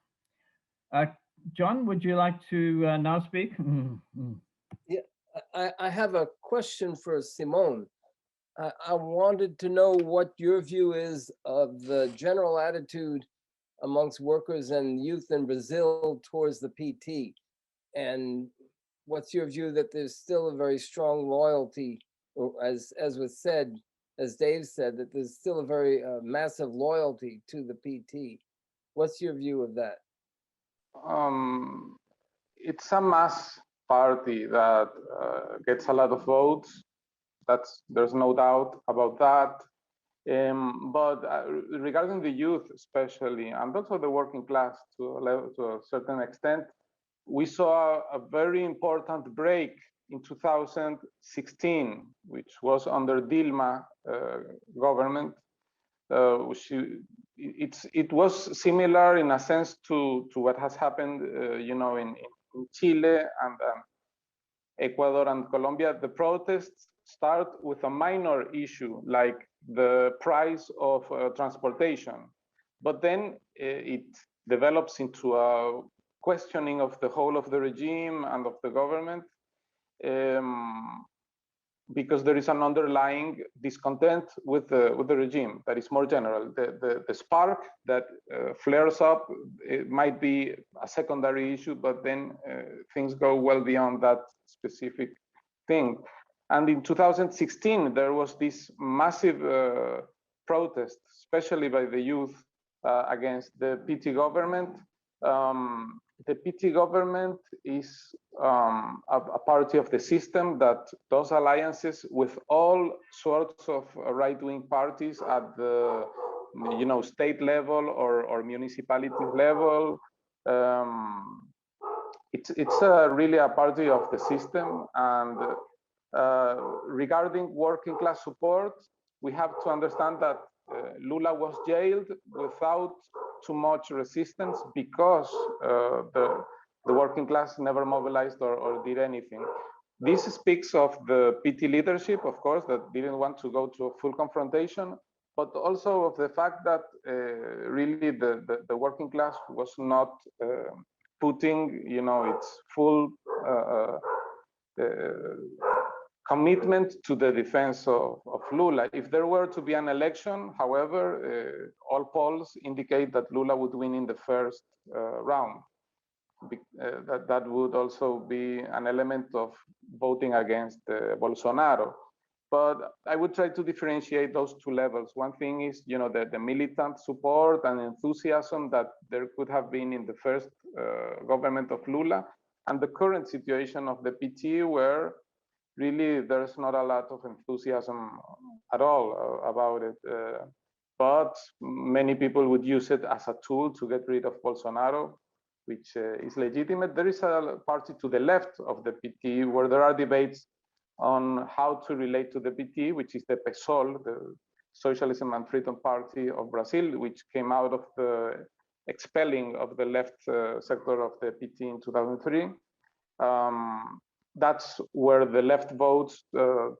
John, would you like to now speak? Yeah, I have a question for Simone. I wanted to know what your view is of the general attitude amongst workers and youth in Brazil towards the PT. And what's your view that there's still a very strong loyalty, or as was said, as Dave said, that there's still a very massive loyalty to the PT. What's your view of that? It's a mass party that gets a lot of votes. There's no doubt about that. But regarding the youth, especially, and also the working class to a certain extent, we saw a very important break in 2016, which was under Dilma government. It was similar in a sense to what has happened, in Chile and Ecuador and Colombia. The protests start with a minor issue like the price of transportation, but then it develops into a questioning of the whole of the regime and of the government, because there is an underlying discontent with the regime that is more general. The spark that flares up, it might be a secondary issue, but then things go well beyond that specific thing. And in 2016, there was this massive protest, especially by the youth, against the PT government. The PT government is a party of the system that does alliances with all sorts of right-wing parties at the state level or municipality level. It's really a party of the system. And regarding working class support, we have to understand that Lula was jailed without too much resistance because the working class never mobilized or did anything. This speaks of the PT leadership, of course, that didn't want to go to a full confrontation, but also of the fact that really the working class was not putting, its full commitment to the defense of Lula. If there were to be an election, however, all polls indicate that Lula would win in the first round. That would also be an element of voting against Bolsonaro. But I would try to differentiate those two levels. One thing is, the militant support and enthusiasm that there could have been in the first government of Lula, and the current situation of the PT, where really there's not a lot of enthusiasm at all about it. But many people would use it as a tool to get rid of Bolsonaro, which is legitimate. There is a party to the left of the PT where there are debates on how to relate to the PT, which is the PSOL, the Socialism and Freedom Party of Brazil, which came out of the expelling of the left sector of the PT in 2003. That's where the left votes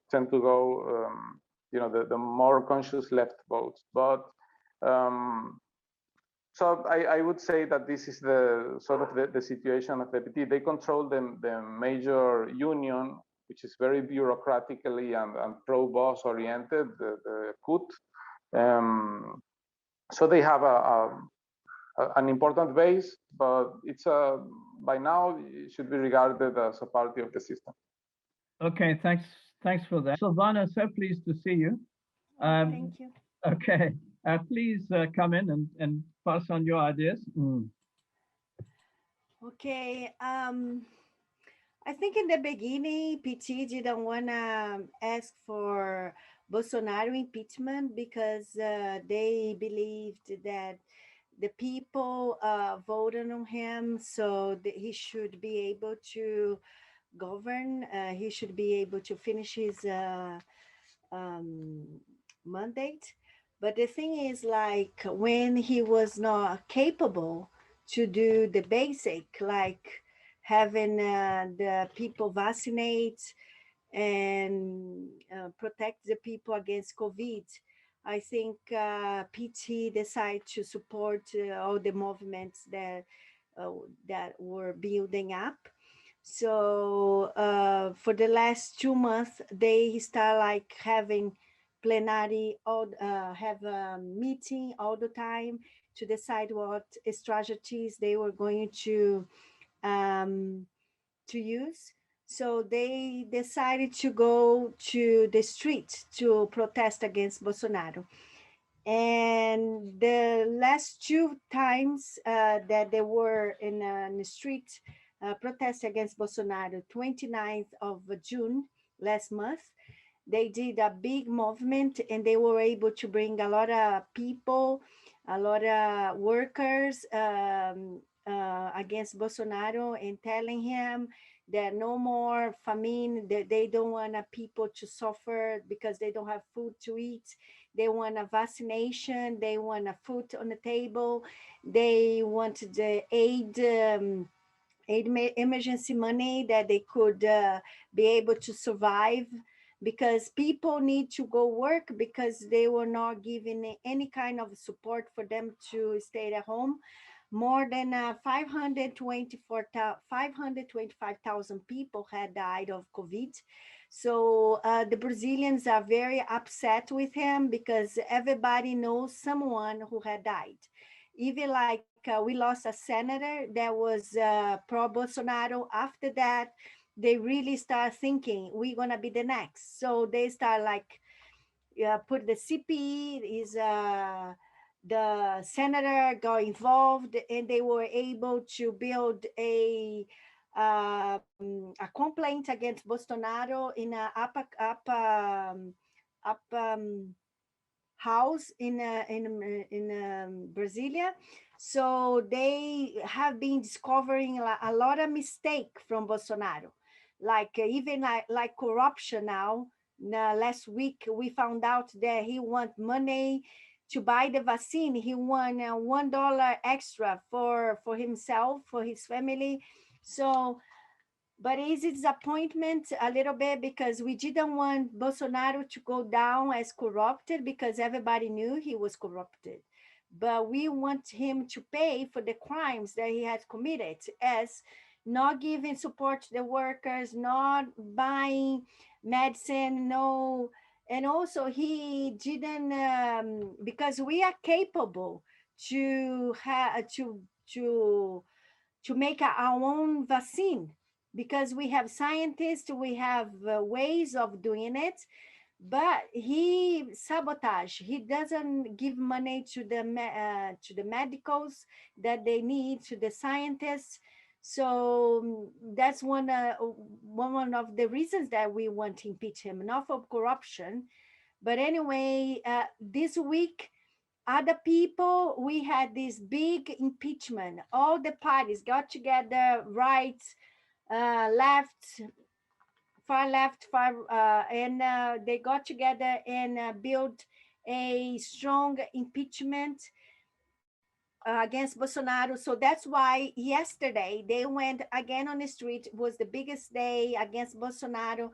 tend to go, the more conscious left votes. But so I would say that this is the sort of the situation of the PT. They control the major union, which is very bureaucratically and pro-boss oriented, the CUT. So they have an important base, but it's by now it should be regarded as a party of the system. Okay, Thanks for that. Silvana, so pleased to see you. Thank you. Okay, please come in and pass on your ideas. Okay. I think in the beginning, PT didn't want to ask for Bolsonaro impeachment because they believed that the people voted on him, so that he should be able to govern. He should be able to finish his mandate. But the thing is, like, when he was not capable to do the basic, like having the people vaccinate and protect the people against COVID, I think PT decided to support all the movements that were building up. So for the last 2 months, they start like having plenary, have a meeting all the time to decide what strategies they were going to use. So they decided to go to the street to protest against Bolsonaro. And the last 2 times that they were in the street protest against Bolsonaro, 29th of June last month, they did a big movement and they were able to bring a lot of people, a lot of workers against Bolsonaro and telling him that no more famine, that they don't want people to suffer because they don't have food to eat. They want a vaccination, they want a food on the table, they want the aid emergency money that they could be able to survive, because people need to go work because they were not given any kind of support for them to stay at home. More than 525,000 people had died of COVID. So the Brazilians are very upset with him because everybody knows someone who had died. Even like we lost a senator that was pro-Bolsonaro. After that, they really start thinking we're gonna be the next. So they start like put the CP is the senator got involved, and they were able to build a complaint against Bolsonaro in a house in Brasilia. So they have been discovering a lot of mistake from Bolsonaro, like even like corruption now. Last week we found out that he want money to buy the vaccine. He won $1 extra for himself, for his family. So, but it's a disappointment a little bit because we didn't want Bolsonaro to go down as corrupted because everybody knew he was corrupted. But we want him to pay for the crimes that he has committed, as not giving support to the workers, not buying medicine, no. And also he didn't, because we are capable to make our own vaccine, because we have scientists, we have ways of doing it, but he sabotage. He doesn't give money to the medicals that they need, to the scientists. So that's one of the reasons that we want to impeach him, not for corruption. But anyway, this week, other people, we had this big impeachment. All the parties got together, right, left, far left, and they got together and built a strong impeachment against Bolsonaro. So that's why yesterday they went again on the street. It was the biggest day against Bolsonaro.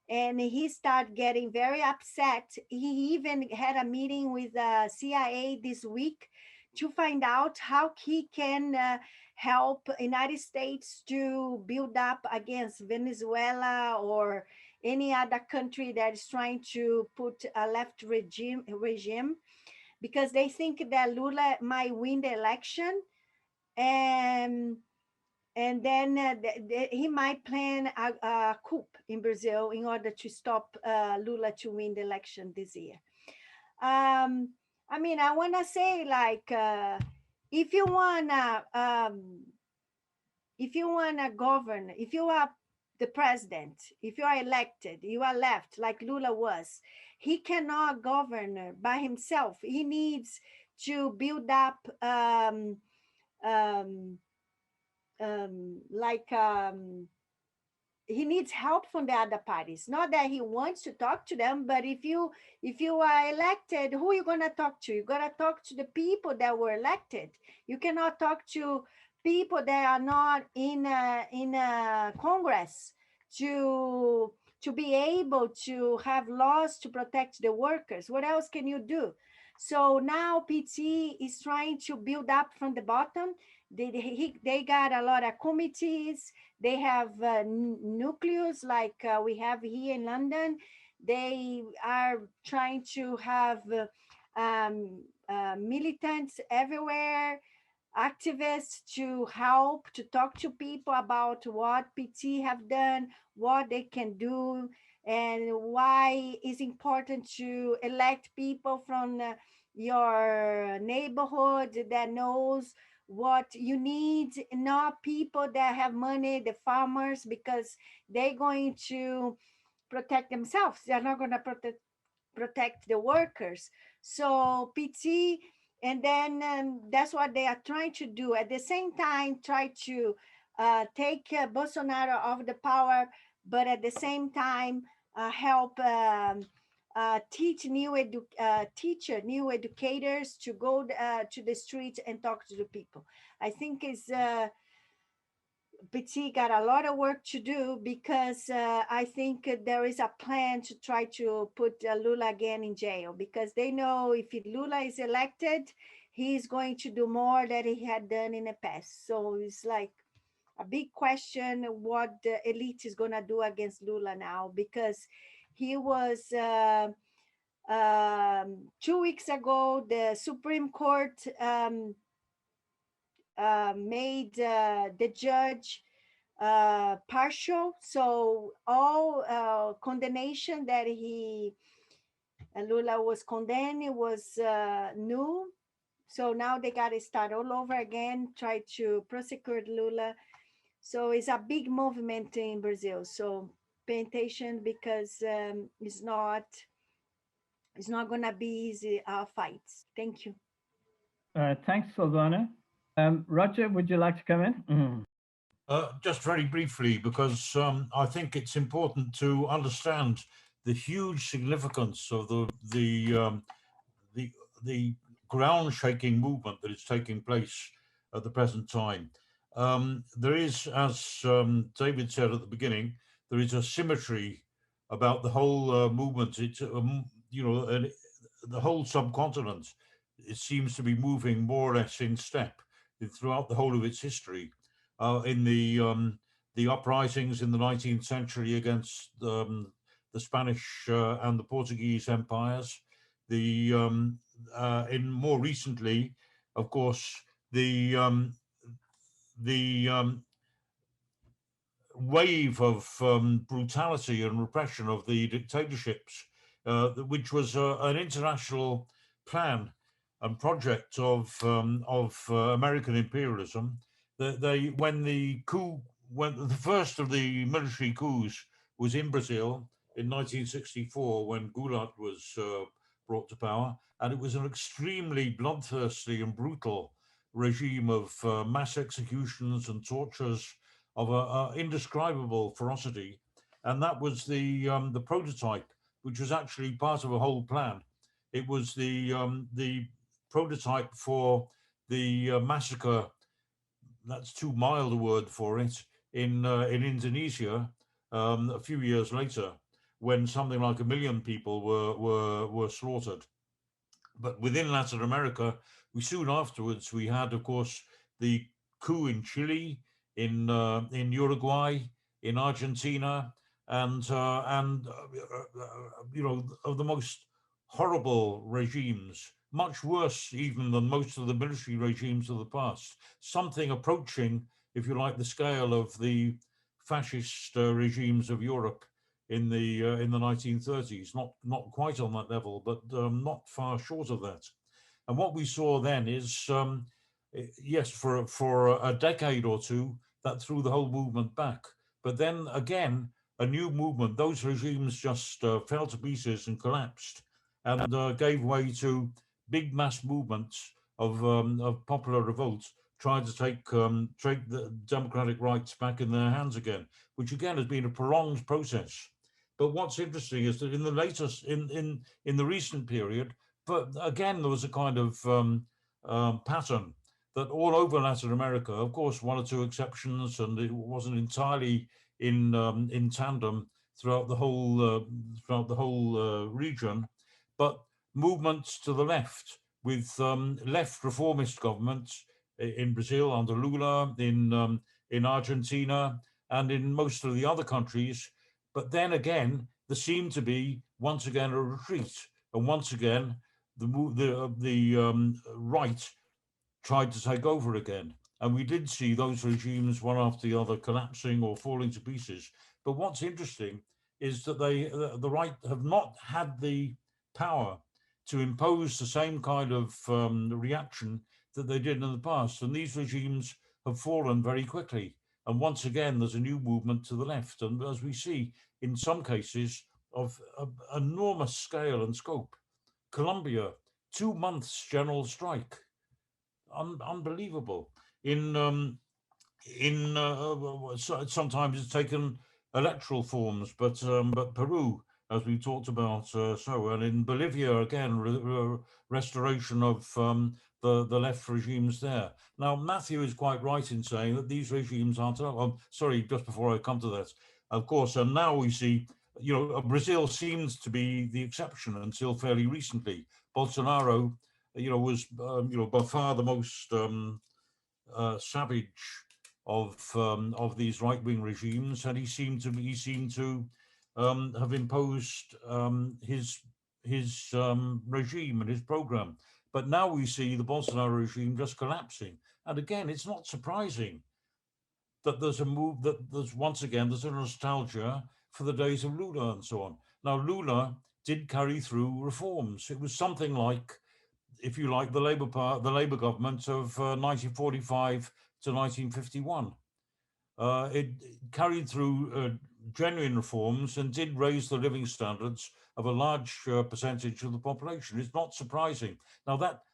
And he started getting very upset. He even had a meeting with the CIA this week to find out how he can help United States to build up against Venezuela or any other country that is trying to put a left regime, because they think that Lula might win the election. And And then he might plan a coup in Brazil in order to stop Lula to win the election this year. I mean, I want to say, like, if you wanna govern, if you are the president, if you are elected, you are left like Lula was, he cannot govern by himself. He needs to build up he needs help from the other parties. Not that he wants to talk to them, but if you are elected, who are you going to talk to? You're going to talk to the people that were elected. You cannot talk to people that are not in Congress to be able to have laws to protect the workers. What else can you do? So now PT is trying to build up from the bottom. They got a lot of committees. They have nucleus like we have here in London. They are trying to have militants everywhere, activists to help, to talk to people about what PT have done, what they can do, and why it's important to elect people from your neighborhood that knows what you need, not people that have money, the farmers, because they're going to protect themselves. They're not going to protect the workers. So PT, and then that's what they are trying to do. At the same time, try to take Bolsonaro off the power, but at the same time help teach new educators to go to the streets and talk to the people. I think PT got a lot of work to do, because I think there is a plan to try to put Lula again in jail, because they know if Lula is elected, he's going to do more than he had done in the past. So it's like a big question what the elite is going to do against Lula now, because he was 2 weeks ago, the Supreme Court made the judge partial. So all condemnation that Lula was condemned was new. So now they got to start all over again, try to prosecute Lula. So it's a big movement in Brazil. So pay attention, because it's not going to be easy fights. Thank you. Thanks, Silvana. Roger, would you like to come in? Just very briefly, because I think it's important to understand the huge significance of the ground-shaking movement that is taking place at the present time. There is, as David said at the beginning, there is a symmetry about the whole movement. It's you know, the whole subcontinent, it seems to be moving more or less in step throughout the whole of its history. In the uprisings in the 19th century against the Spanish and the Portuguese empires, in more recently, of course, the wave of brutality and repression of the dictatorships, which was an international plan and project of American imperialism. When the first of the military coups was in Brazil in 1964, when Goulart was brought to power, and it was an extremely bloodthirsty and brutal regime of mass executions and tortures of indescribable ferocity, and that was the prototype, which was actually part of a whole plan. It was the prototype for the massacre. That's too mild a word for it, in Indonesia a few years later, when something like 1 million people were slaughtered. But within Latin America, soon afterwards we had, of course, the coup in Chile, in Uruguay, in Argentina, and you know, of the most horrible regimes, much worse even than most of the military regimes of the past, something approaching if you like, the scale of the fascist regimes of Europe in the 1930s. Not quite on that level, but not far short of that. And what we saw then is, yes, for a decade or two, that threw the whole movement back. But then again, a new movement, those regimes just fell to pieces and collapsed, and gave way to big mass movements of popular revolt, trying to take the democratic rights back in their hands again, which again has been a prolonged process. But what's interesting is that in the latest, in the recent period, but again there was a kind of pattern that all over Latin America, of course, one or two exceptions, and it wasn't entirely in tandem throughout the whole region, but movements to the left with left reformist governments in Brazil under Lula, in Argentina, and in most of the other countries. But then again, there seemed to be once again a retreat, and once again the right tried to take over again. And we did see those regimes one after the other collapsing or falling to pieces. But what's interesting is that the right have not had the power to impose the same kind of reaction that they did in the past. And these regimes have fallen very quickly. And once again, there's a new movement to the left. And as we see, in some cases of enormous scale and scope. Colombia, 2 months general strike. Unbelievable. Sometimes it's taken electoral forms, but Peru, as we talked about, and in Bolivia again, restoration of the left regimes there. Now Matthew is quite right in saying that these regimes aren't. Sorry, just before I come to that, of course, and now we see, Brazil seems to be the exception until fairly recently. Bolsonaro, was by far the most savage of these right-wing regimes, and he seemed to have imposed his regime and his program. But now we see the Bolsonaro regime just collapsing, and again, it's not surprising that there's a move, that there's a nostalgia for the days of Lula and so on. Now Lula did carry through reforms. It was something like, if you like, the Labour government of 1945 to 1951. It carried through genuine reforms and did raise the living standards of a large percentage of the population. It's not surprising. Now that,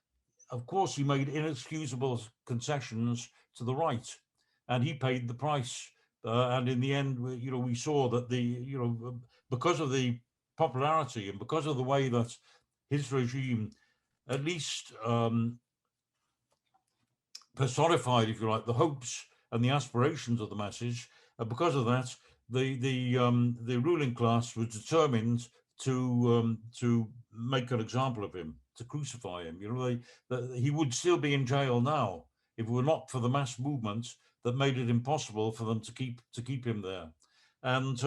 of course, he made inexcusable concessions to the right, and he paid the price. And in the end, we saw that because of the popularity and because of the way that his regime at least personified, if you like, the hopes and the aspirations of the masses. Because of that, the ruling class was determined to make an example of him, to crucify him. He would still be in jail now if it were not for the mass movement that made it impossible for them to keep him there. And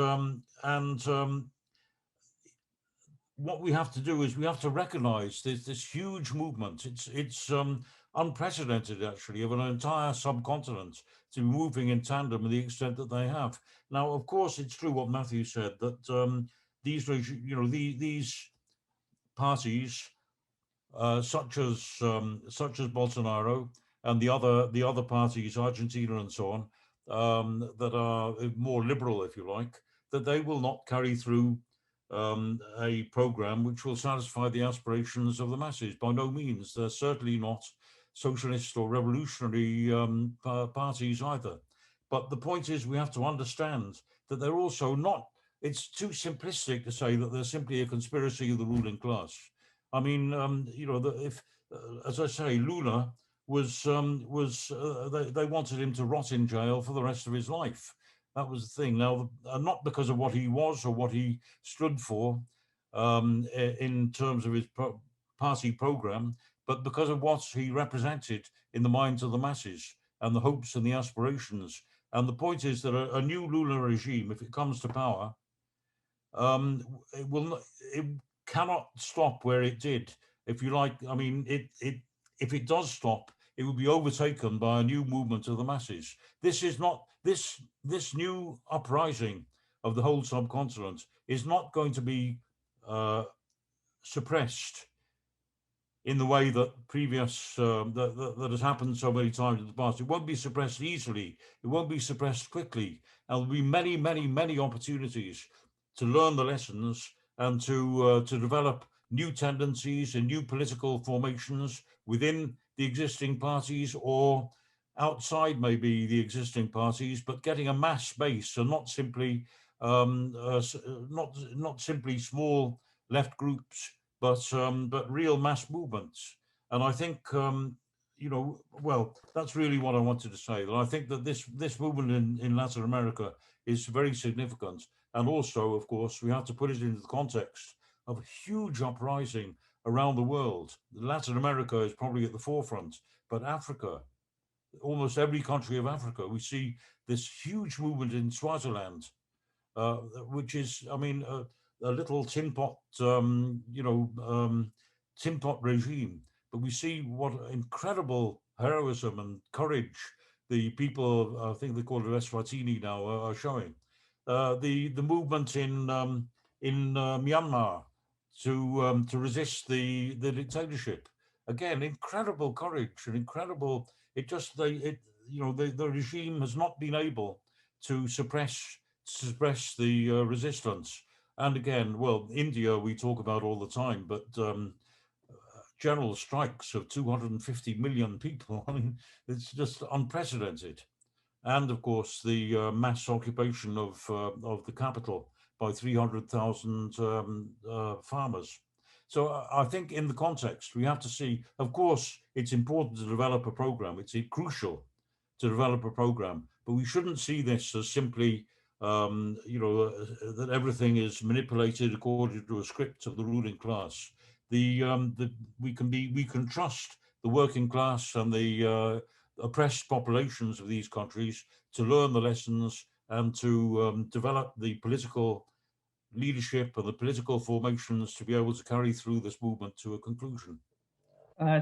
what we have to do is we have to recognize this huge movement. It's unprecedented, actually, of an entire subcontinent to be moving in tandem to the extent that they have. Now, of course, it's true what Matthew said, that these parties, such as Bolsonaro and the other parties, Argentina and so on, that are more liberal, if you like, that they will not carry through a program which will satisfy the aspirations of the masses. By no means. They're certainly not socialist or revolutionary parties either. But the point is, we have to understand that they're also not, it's too simplistic to say that they're simply a conspiracy of the ruling class. I mean, as I say, Lula they wanted him to rot in jail for the rest of his life. That was the thing. Now, not because of what he was or what he stood for in terms of his party program, but because of what he represented in the minds of the masses and the hopes and the aspirations. And the point is that a new Lula regime, if it comes to power, it cannot stop where it did. If you like, I mean, if it does stop, it will be overtaken by a new movement of the masses. This is not, this new uprising of the whole subcontinent is not going to be suppressed in the way that previous, that has happened so many times in the past. It won't be suppressed easily. It won't be suppressed quickly. And there'll be many, many, many opportunities to learn the lessons and to develop new tendencies and new political formations within the existing parties or outside maybe the existing parties, but getting a mass base and not simply not simply small left groups, but real mass movements. And I think you know, well, that's really what I wanted to say. That I think that this movement in Latin America is very significant. And also, of course, we have to put it into the context of a huge uprising around the world. Latin America is probably at the forefront, but Africa, almost every country of Africa, we see this huge movement in Swaziland, which is, I mean, a little tin pot, you know, tin pot regime. But we see what incredible heroism and courage the people, I think they call it Eswatini now, are showing. The movement in Myanmar to resist the dictatorship. Again, incredible courage and incredible. It just you know, the regime has not been able to suppress the resistance. And again, well, India we talk about all the time, but general strikes of 250 million people. I mean, it's just unprecedented. And of course, the mass occupation of the capital by 300,000 farmers. So I think in the context, we have to see, of course, it's important to develop a program. It's crucial to develop a program, but we shouldn't see this as simply, you know, that everything is manipulated according to a script of the ruling class. We can trust the working class and the oppressed populations of these countries to learn the lessons and to develop the political leadership and the political formations to be able to carry through this movement to a conclusion.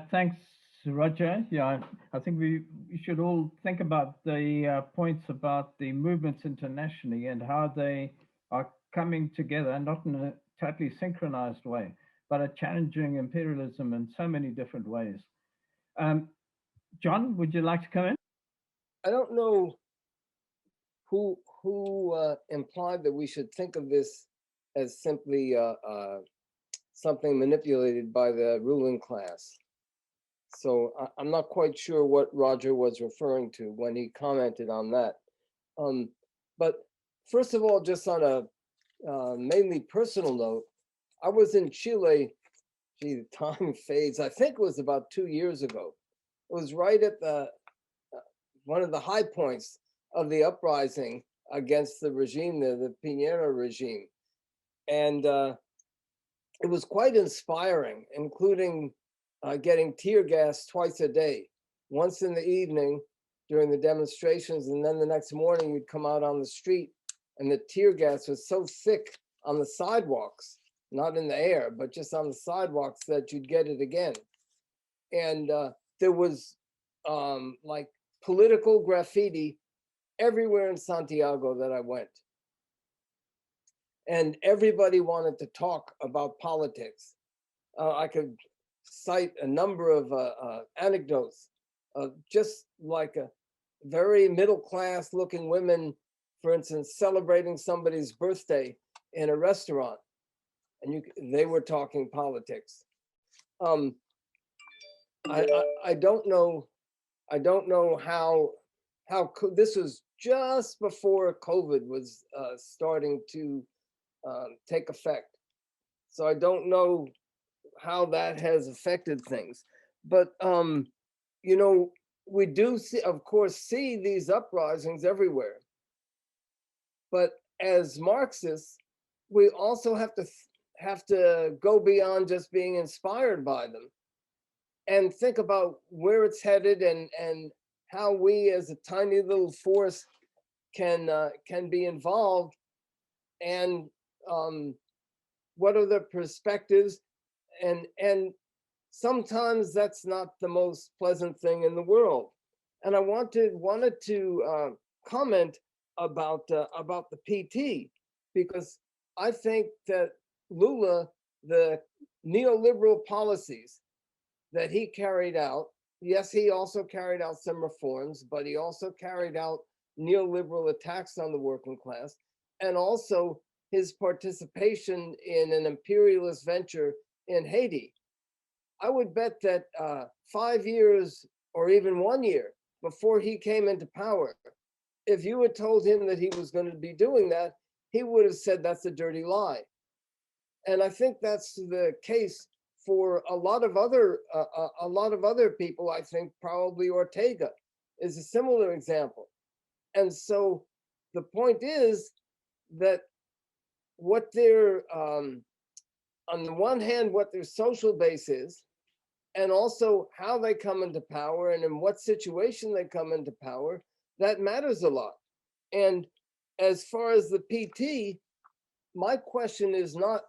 Thanks, Roger. Yeah, I think we should all think about the points about the movements internationally and how they are coming together, not in a totally synchronized way, but are challenging imperialism in so many different ways. John, would you like to come in? I don't know who implied that we should think of this as simply something manipulated by the ruling class. So I'm not quite sure what Roger was referring to when he commented on that. But first of all, just on a mainly personal note, I was in Chile, gee, the time fades, I think it was about 2 years ago. It was right at the one of the high points of the uprising against the regime, the Piñera regime. And it was quite inspiring, including getting tear gas twice a day, once in the evening during the demonstrations, and then the next morning you'd come out on the street and the tear gas was so thick on the sidewalks, not in the air, but just on the sidewalks, that you'd get it again. And there was like political graffiti everywhere in Santiago that I went. And everybody wanted to talk about politics. I could cite a number of anecdotes of just like a very middle-class looking women, for instance, celebrating somebody's birthday in a restaurant, and they were talking politics. I don't know how this was just before COVID was starting to take effect. So I don't know how that has affected things. But, you know, we do see, of course, see these uprisings everywhere. But as Marxists, we also have to go beyond just being inspired by them and think about where it's headed and how we as a tiny little force can be involved, and what are the perspectives, and sometimes that's not the most pleasant thing in the world. And I wanted to comment about the PT, because I think that Lula, the neoliberal policies that he carried out, yes, he also carried out some reforms, but he also carried out neoliberal attacks on the working class, and also his participation in an imperialist venture in Haiti. I would bet that 5 years or even 1 year before he came into power, if you had told him that he was going to be doing that, he would have said that's a dirty lie. And I think that's the case for a lot of other people. I think probably Ortega is a similar example. And so the point is that what their on the one hand, what their social base is, and also how they come into power and in what situation they come into power, that matters a lot. And as far as the PT, my question is not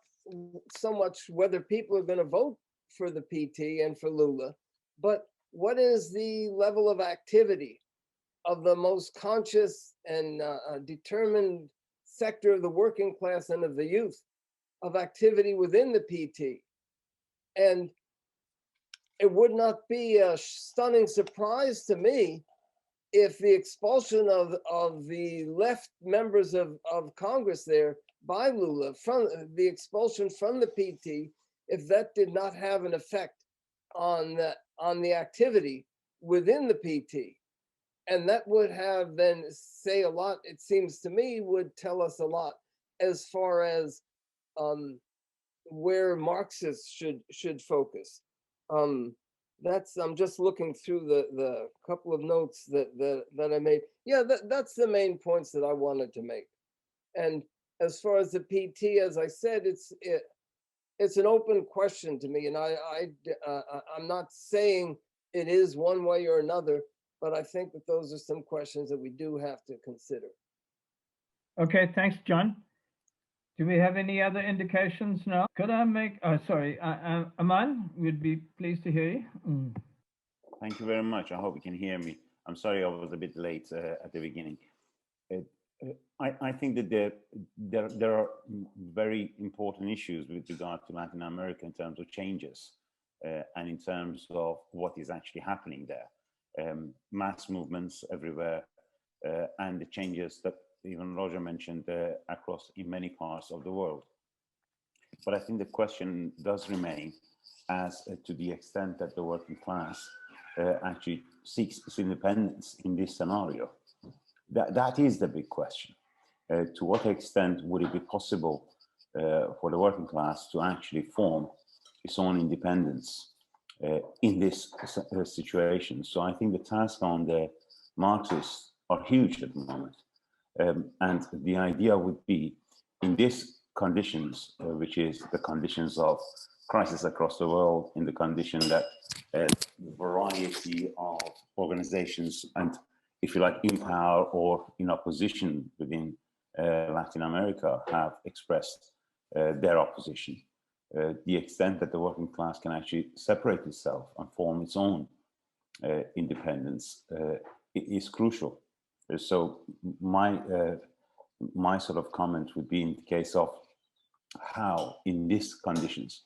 so much whether people are going to vote for the PT and for Lula, but what is the level of activity of the most conscious and determined sector of the working class and of the youth, of activity within the PT. And it would not be a stunning surprise to me if the expulsion of the left members of Congress there by Lula, from the expulsion from the PT, if that did not have an effect on the activity within the PT. And that would have then say a lot, it seems to me, would tell us a lot as far as where Marxists should focus. I'm just looking through the couple of notes that I made. Yeah, that's the main points that I wanted to make. And as far as the PT, as I said, it's an open question to me, and I'm not saying it is one way or another, but I think that those are some questions that we do have to consider. Okay, thanks, John. Do we have any other indications now? Could I make, sorry, Aman, we'd be pleased to hear you. Thank you very much. I hope you can hear me. I'm sorry I was a bit late at the beginning. I think that there are very important issues with regard to Latin America in terms of changes and in terms of what is actually happening there. Mass movements everywhere and the changes that even Roger mentioned across in many parts of the world. But I think the question does remain as to the extent that the working class actually seeks its independence in this scenario. That is the big question. To what extent would it be possible for the working class to actually form its own independence in this situation? So I think the task on the Marxists are huge at the moment. And the idea would be, in these conditions, which is the conditions of crisis across the world, in the condition that variety of organizations and, if you like, in power or in opposition within Latin America have expressed their opposition. The extent that the working class can actually separate itself and form its own independence is crucial. So my sort of comment would be in the case of how, in these conditions,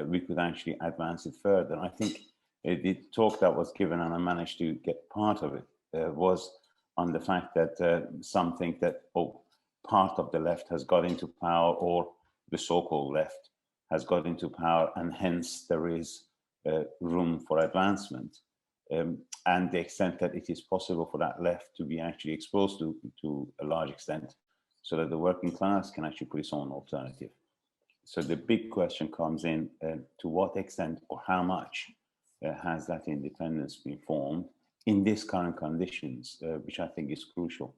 we could actually advance it further. I think the talk that was given, and I managed to get part of it, was on the fact that some think that, oh, part of the left has got into power, or the so-called left has got into power, and hence there is room for advancement. And the extent that it is possible for that left to be actually exposed to a large extent, so that the working class can actually put its own alternative. So the big question comes in, to what extent or how much has that independence been formed in these current conditions, which I think is crucial.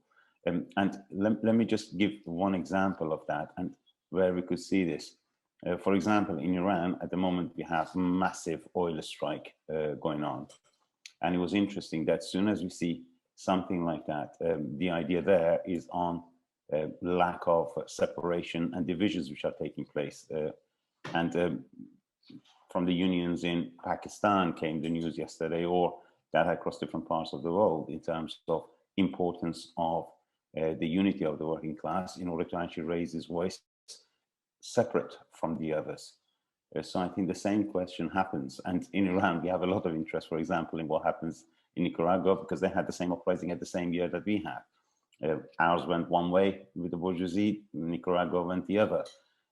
And let me just give one example of that and where we could see this. For example, in Iran, at the moment, we have massive oil strike going on. And it was interesting that as soon as we see something like that, the idea there is on lack of separation and divisions which are taking place. And from the unions in Pakistan came the news yesterday, or that across different parts of the world, in terms of importance of the unity of the working class in order to actually raise his voice separate from the others. So I think the same question happens. And in Iran, we have a lot of interest, for example, in what happens in Nicaragua, because they had the same uprising at the same year that we had. Ours went one way with the bourgeoisie, Nicaragua went the other.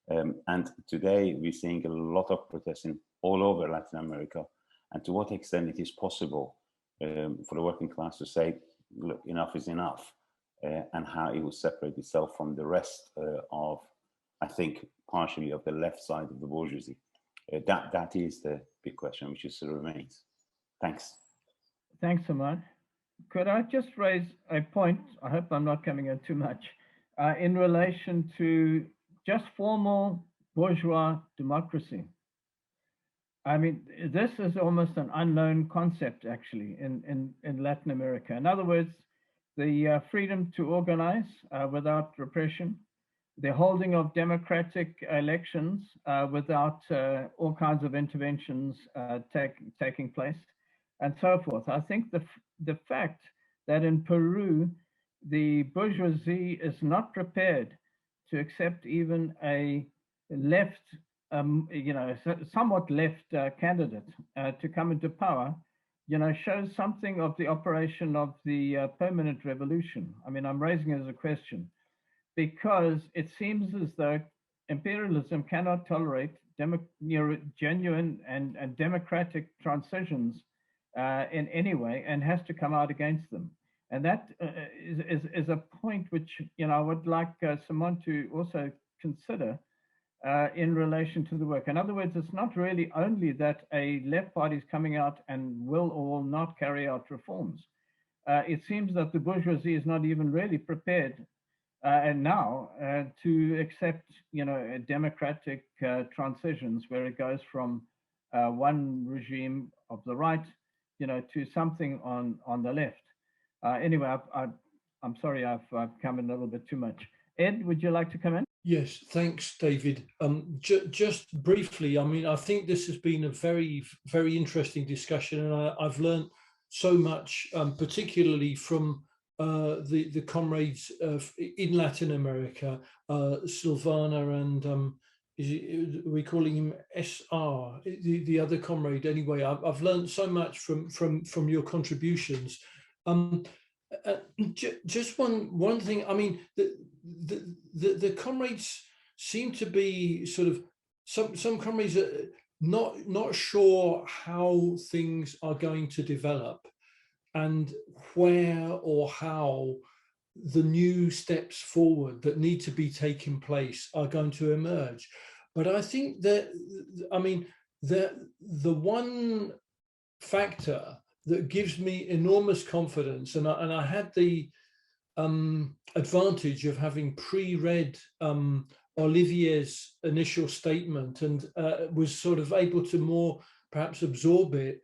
And today we're seeing a lot of protesting all over Latin America. And to what extent it is possible for the working class to say, look, enough is enough, and how it will separate itself from the rest of, I think, partially of the left side of the bourgeoisie. That is the big question which still remains. Thanks. Thanks, Ahmad. Could I just raise a point? I hope I'm not coming in too much in relation to just formal bourgeois democracy. I mean, this is almost an unknown concept, actually, in Latin America. In other words, the freedom to organize without repression, the holding of democratic elections without all kinds of interventions taking place, and so forth. I think the fact that in Peru, the bourgeoisie is not prepared to accept even a left, somewhat left candidate to come into power, shows something of the operation of the permanent revolution. I mean, I'm raising it as a question because it seems as though imperialism cannot tolerate genuine and democratic transitions in any way, and has to come out against them. And that is a point which I would like Simone to also consider in relation to the work. In other words, it's not really only that a left party is coming out and will or will not carry out reforms. It seems that the bourgeoisie is not even really prepared and now to accept, democratic transitions where it goes from one regime of the right, to something on the left. Anyway, I'm sorry, I've come in a little bit too much. Ed, would you like to come in? Yes, thanks, David. Just briefly, I mean, I think this has been a very, very interesting discussion, and I've learned so much, particularly from the comrades in Latin America, Silvana and we're calling him SR, the other comrade. Anyway, I've learned so much from your contributions. Just one thing. I mean, the comrades seem to be sort of some comrades are not sure how things are going to develop and where or how the new steps forward that need to be taking place are going to emerge. But I think that, I mean, the one factor that gives me enormous confidence, and I had the advantage of having pre-read Olivier's initial statement and was sort of able to more perhaps absorb it,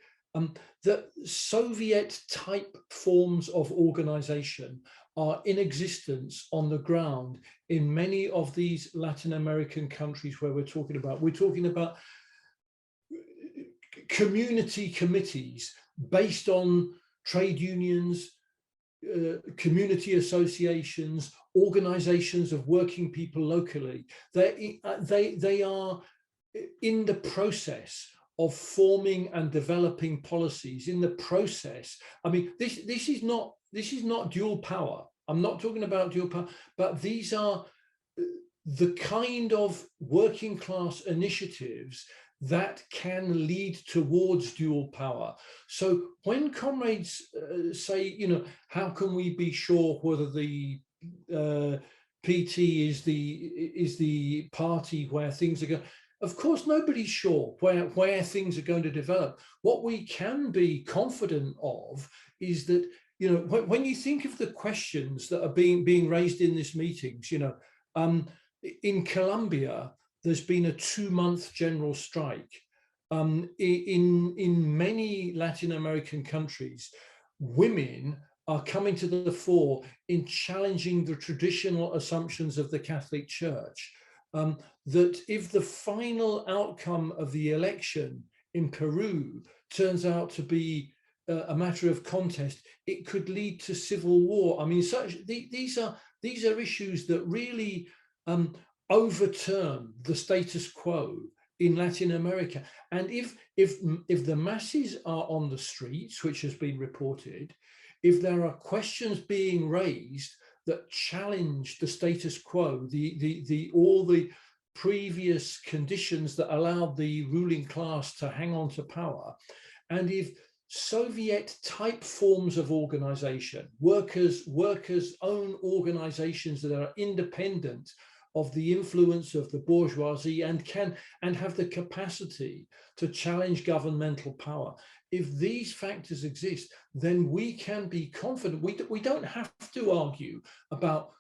that Soviet type forms of organization are in existence on the ground in many of these Latin American countries where we're talking about community committees based on trade unions, community associations, organizations of working people locally. They are in the process of forming and developing policies, in the process. I mean, this is not dual power. I'm not talking about dual power, but these are the kind of working class initiatives that can lead towards dual power. So when comrades say, how can we be sure whether the PT is the party where things are going? Of course, nobody's sure where things are going to develop. What we can be confident of is that, when you think of the questions that are being raised in these meetings, in Colombia, there's been a 2-month general strike. In many Latin American countries, women are coming to the fore in challenging the traditional assumptions of the Catholic Church. that if the final outcome of the election in Peru turns out to be a matter of contest, it could lead to civil war. I mean, these are issues that really overturn the status quo in Latin America. And if the masses are on the streets, which has been reported, if there are questions being raised that challenge the status quo, all the previous conditions that allowed the ruling class to hang on to power, and if Soviet type forms of organization, workers' own organizations that are independent of the influence of the bourgeoisie and have the capacity to challenge governmental power. If these factors exist, then we can be confident. We don't have to argue about,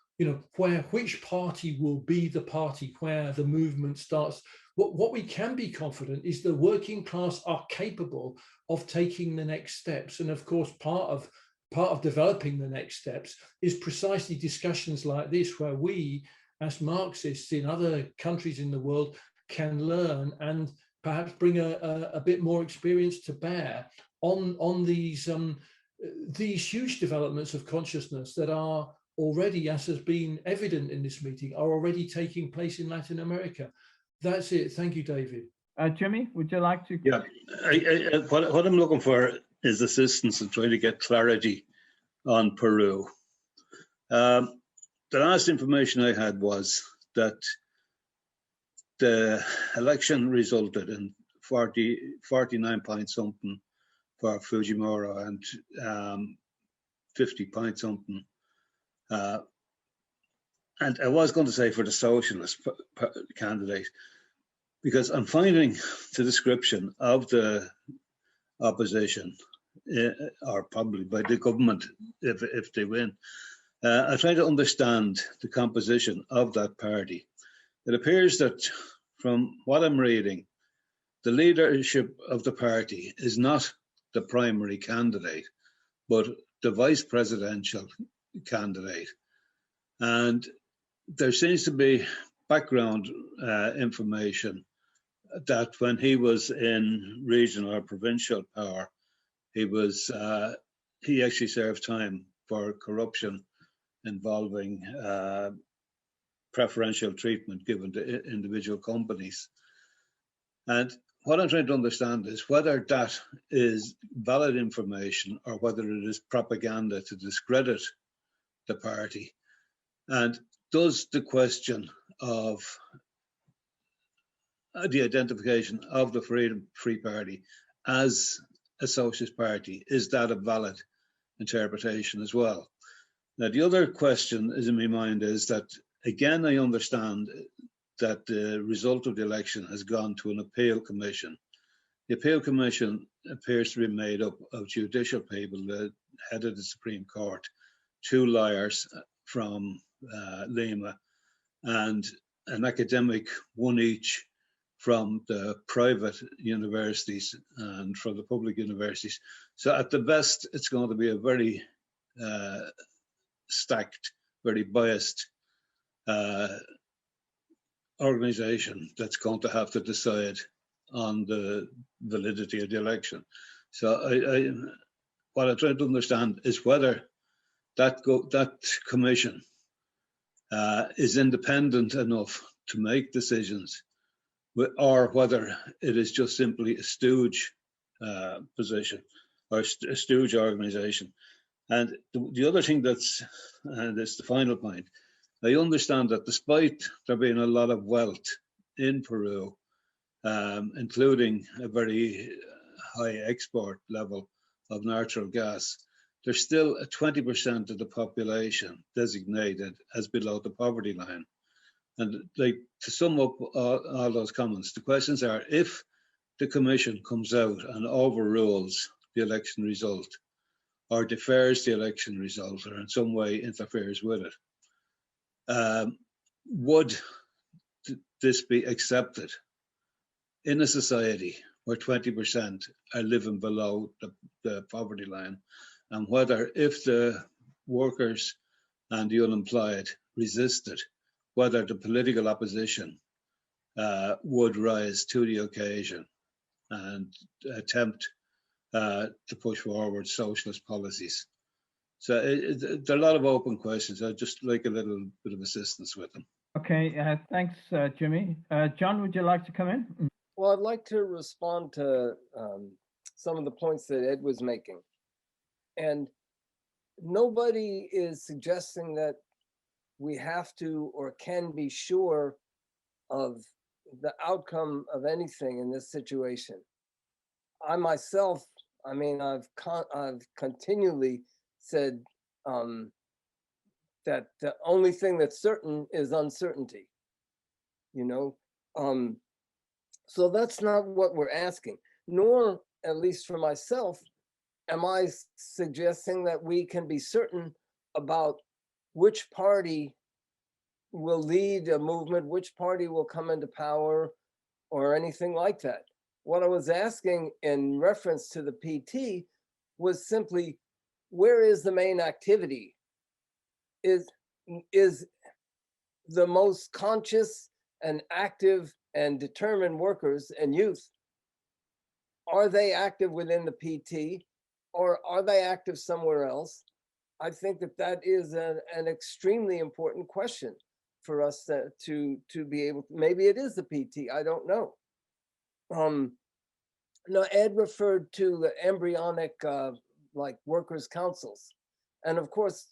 which party will be the party where the movement starts. What we can be confident is the working class are capable of taking the next steps. And of course, part of developing the next steps is precisely discussions like this, where we, as Marxists in other countries in the world, can learn and perhaps bring a bit more experience to bear on these huge developments of consciousness that are already, as has been evident in this meeting, are already taking place in Latin America. That's it. Thank you, David. Jimmy, would you like to? Yeah, what I'm looking for is assistance in trying to get clarity on Peru. The last information I had was that the election resulted in 49 point something for Fujimori and 50 point something. And I was going to say for the socialist candidate, because I'm finding the description of the opposition, or probably by the government if they win. I try to understand the composition of that party. It appears that from what I'm reading, the leadership of the party is not the primary candidate, but the vice presidential candidate. And there seems to be background information that when he was in regional or provincial power, he actually served time for corruption involving preferential treatment given to individual companies. And what I'm trying to understand is whether that is valid information or whether it is propaganda to discredit the party. And does the question of the identification of the Free Party as a socialist party, is that a valid interpretation as well? Now, the other question is in my mind is that, again, I understand that the result of the election has gone to an appeal commission. The appeal commission appears to be made up of judicial people, the head of the Supreme Court, 2 lawyers from Lima, and an academic, 1 each from the private universities and from the public universities. So at the best, it's going to be a very stacked, very biased organization that's going to have to decide on the validity of the election. So what I'm trying to understand is whether that commission is independent enough to make decisions, or whether it is just simply a stooge position or a stooge organization. And the other thing that's the final point, I understand that despite there being a lot of wealth in Peru, including a very high export level of natural gas, there's still a 20% of the population designated as below the poverty line. And to sum up all those comments, the questions are, if the commission comes out and overrules the election result, or defers the election result, or in some way interferes with it, would this be accepted in a society where 20% are living below the poverty line? And whether, if the workers and the unemployed resisted, whether the political opposition would rise to the occasion and attempt to push forward socialist policies. So there are a lot of open questions. I'd just like a little bit of assistance with them. Okay, thanks, Jimmy. John, would you like to come in? Well, I'd like to respond to some of the points that Ed was making. And nobody is suggesting that we have to or can be sure of the outcome of anything in this situation. I myself, I mean, I've continually said that the only thing that's certain is uncertainty, you know? So that's not what we're asking, nor, at least for myself, am I suggesting that we can be certain about which party will lead a movement, which party will come into power, or anything like that. What I was asking in reference to the PT was simply, where is the main activity? Is the most conscious and active and determined workers and youth, are they active within the PT, or are they active somewhere else? I think that that is an extremely important question for us to be able to, maybe it is the PT, I don't know. Now, Ed referred to the embryonic like workers' councils. And of course,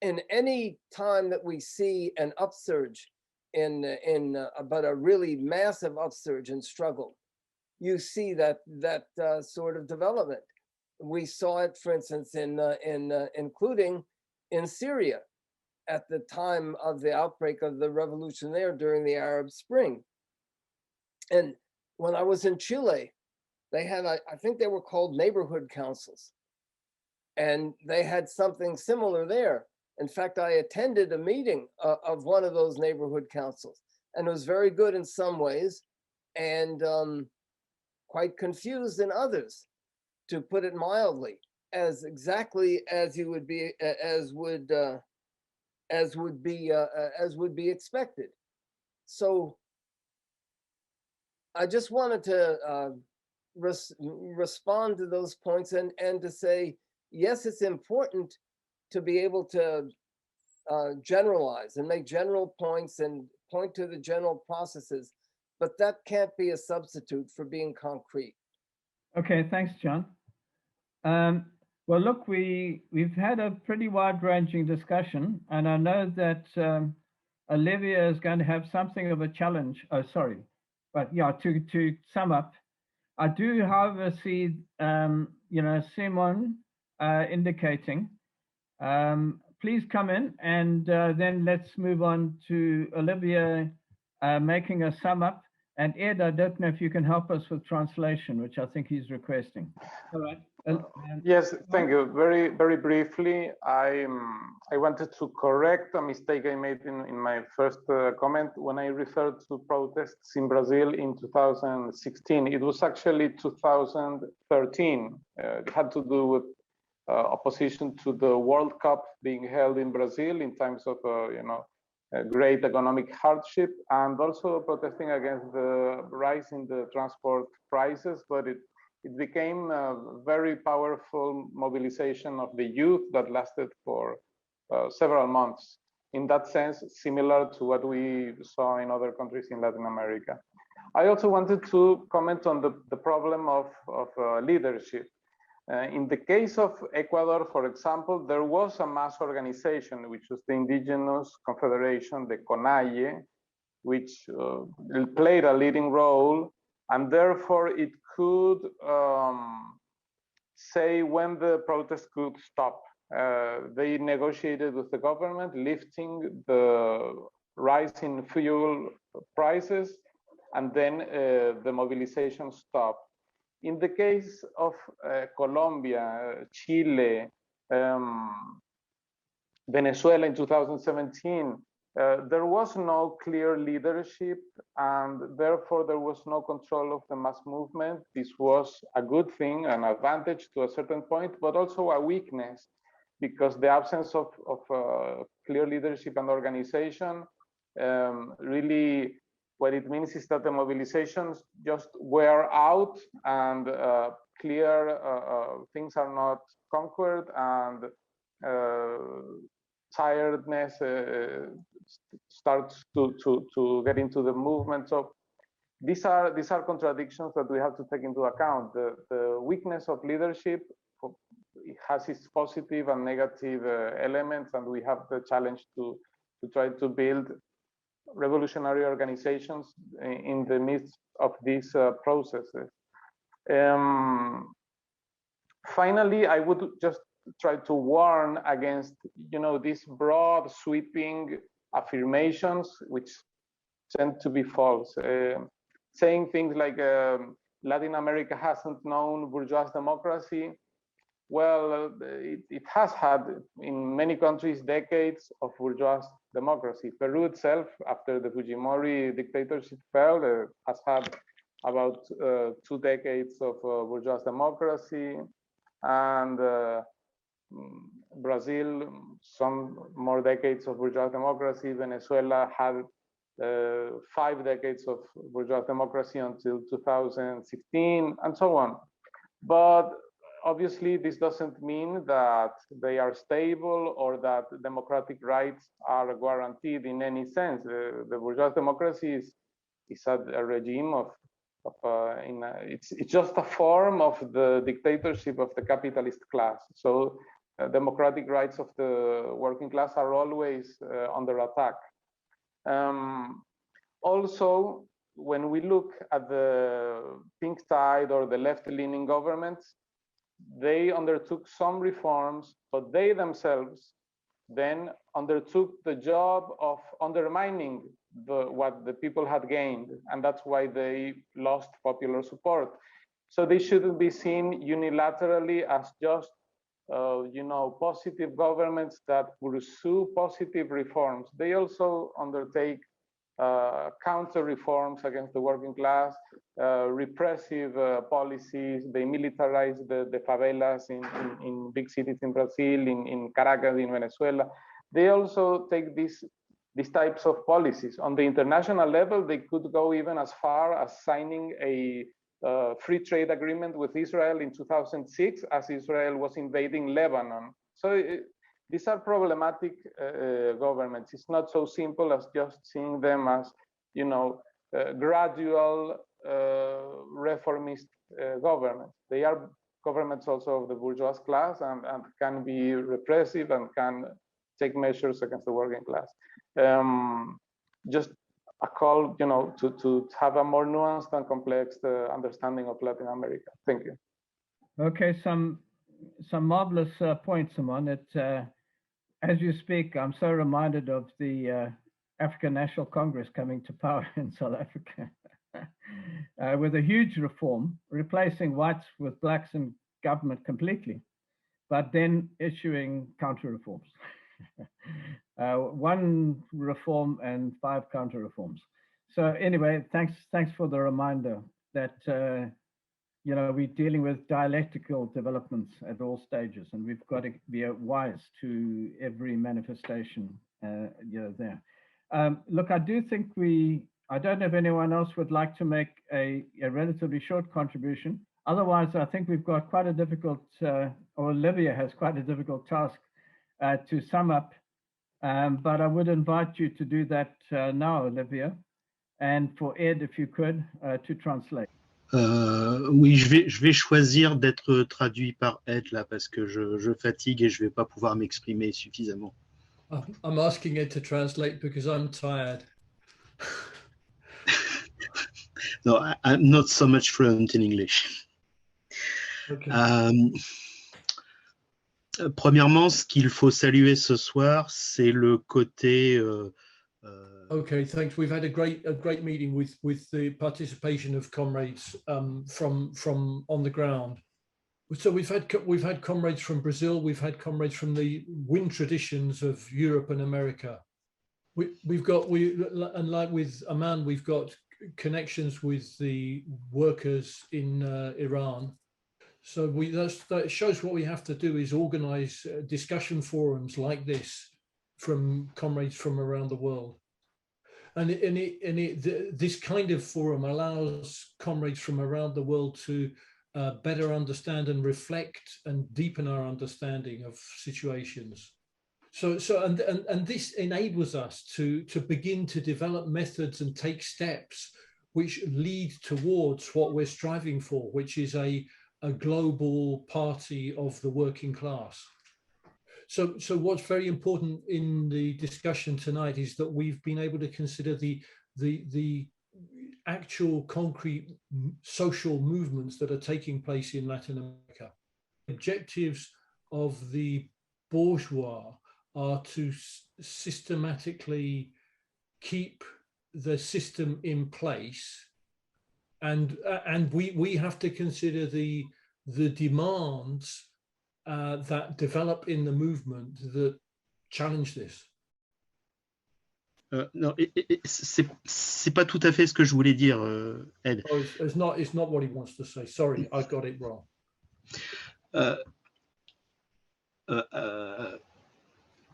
in any time that we see an upsurge but a really massive upsurge and struggle, you see that sort of development. We saw it, for instance, including in Syria at the time of the outbreak of the revolution there during the Arab Spring. And when I was in Chile, they had, I think they were called neighborhood councils. And they had something similar there. In fact, I attended a meeting of one of those neighborhood councils, and it was very good in some ways and quite confused in others, to put it mildly, as exactly as you would be, as would be expected. So I just wanted to respond to those points and to say, yes, it's important to be able to generalize and make general points and point to the general processes, but that can't be a substitute for being concrete. Okay, thanks, John. Well, look, we've had a pretty wide-ranging discussion, and I know that Olivia is going to have something of a challenge. Oh, sorry, but yeah, to sum up, I do, however, see Simon indicating. Please come in, and then let's move on to Olivia making a sum up. And Ed, I don't know if you can help us with translation, which I think he's requesting. All right. Yes, thank you. Very, very briefly, I wanted to correct a mistake I made in my first comment when I referred to protests in Brazil in 2016. It was actually 2013. It had to do with opposition to the World Cup being held in Brazil in times of great economic hardship, and also protesting against the rise in the transport prices. But it became a very powerful mobilization of the youth that lasted for several months. In that sense, similar to what we saw in other countries in Latin America. I also wanted to comment on the problem of leadership. In the case of Ecuador, for example, there was a mass organization, which was the Indigenous Confederation, the CONAIE, which played a leading role, and therefore it could say when the protest could stop. They negotiated with the government, lifting the rise in fuel prices, and then the mobilization stopped. In the case of Colombia, Chile, Venezuela in 2017, there was no clear leadership, and therefore there was no control of the mass movement. This was a good thing, an advantage to a certain point, but also a weakness, because the absence of clear leadership and organization Really, what it means is that the mobilizations just wear out, and clear things are not conquered, and tiredness starts to get into the movement. So these are contradictions that we have to take into account. The weakness of leadership, it has its positive and negative elements, and we have the challenge to try to build revolutionary organizations in the midst of these processes. Finally, I would just try to warn against, these broad sweeping affirmations which tend to be false. Saying things like Latin America hasn't known bourgeois democracy. Well, it has had in many countries decades of bourgeois democracy. Peru itself, after the Fujimori dictatorship fell, has had about 2 decades of bourgeois democracy, and Brazil, some more decades of bourgeois democracy. Venezuela had 5 decades of bourgeois democracy until 2016, and so on. But obviously, this doesn't mean that they are stable or that democratic rights are guaranteed in any sense. The bourgeois democracy is a regime it's just a form of the dictatorship of the capitalist class. So democratic rights of the working class are always under attack. Also, when we look at the pink tide or the left-leaning governments, they undertook some reforms, but they themselves then undertook the job of undermining what the people had gained, and that's why they lost popular support. So they shouldn't be seen unilaterally as just positive governments that pursue positive reforms. They also undertake counter reforms against the working class, repressive policies. They militarize the favelas in big cities in Brazil, in Caracas, in Venezuela. They also take these types of policies. On the international level, they could go even as far as signing a free trade agreement with Israel in 2006, as Israel was invading Lebanon. So these are problematic governments. It's not so simple as just seeing them as, gradual reformist governments. They are governments also of the bourgeois class, and can be repressive and can take measures against the working class. Just a call, to have a more nuanced and complex understanding of Latin America. Thank you. Okay, some marvelous points, Simon. As you speak, I'm so reminded of the African National Congress coming to power in South Africa with a huge reform, replacing whites with blacks in government completely, but then issuing counter reforms. 1 reform and 5 counter reforms. So anyway, thanks for the reminder that we're dealing with dialectical developments at all stages, and we've got to be wise to every manifestation there. Look, I do think I don't know if anyone else would like to make a relatively short contribution. Otherwise, I think we've got quite a difficult, or Olivia has quite a difficult task to sum up. But I would invite you to do that now, Olivia, and for Ed, if you could, to translate. Oui, je vais choisir d'être traduit par Ed là, parce que je fatigue et je vais pas pouvoir m'exprimer suffisamment. I'm asking Ed to translate because I'm tired. No, I'm not so much fluent in English. Okay. Premièrement, ce qu'il faut saluer ce soir, c'est le côté. Okay, thanks. We've had a great meeting with the participation of comrades from on the ground. So we've had comrades from Brazil. We've had comrades from the wind traditions of Europe and America. And like with Aman, we've got connections with the workers in Iran. So that shows what we have to do is organize discussion forums like this from comrades from around the world. This kind of forum allows comrades from around the world to better understand and reflect and deepen our understanding of situations. And this enables us to begin to develop methods and take steps which lead towards what we're striving for, which is a global party of the working class. So what's very important in the discussion tonight is that we've been able to consider the actual concrete social movements that are taking place in Latin America. Objectives of the bourgeois are to systematically keep the system in place, and we have to consider the demands that develop in the movement that challenge this. Non, c'est pas tout à fait ce que je voulais dire, Ed. Oh, it's not what he wants to say. Sorry, I got it wrong.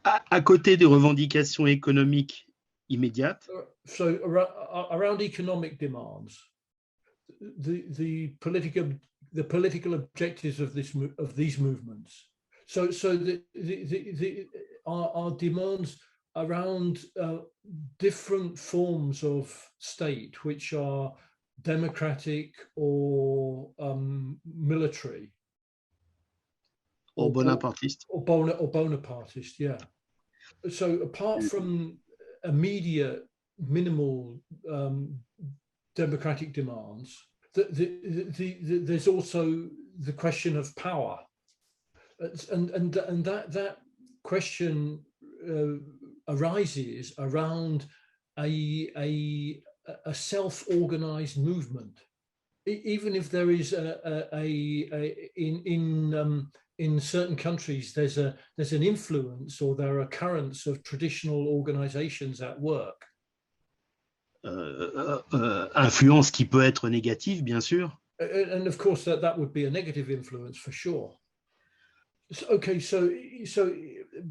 À côté des revendications économiques immédiates. So around economic demands, the political objectives of these movements. So our demands around different forms of state, which are democratic or military. Or Bonapartiste. Or Bonapartiste, yeah. So apart from immediate minimal democratic demands, there's also the question of power, and that question arises around a self-organized movement. Even if there is in certain countries there's an influence or there are currents of traditional organizations at work. Influence qui peut être négative, bien sûr. And of course that would be a negative influence for sure. Okay, so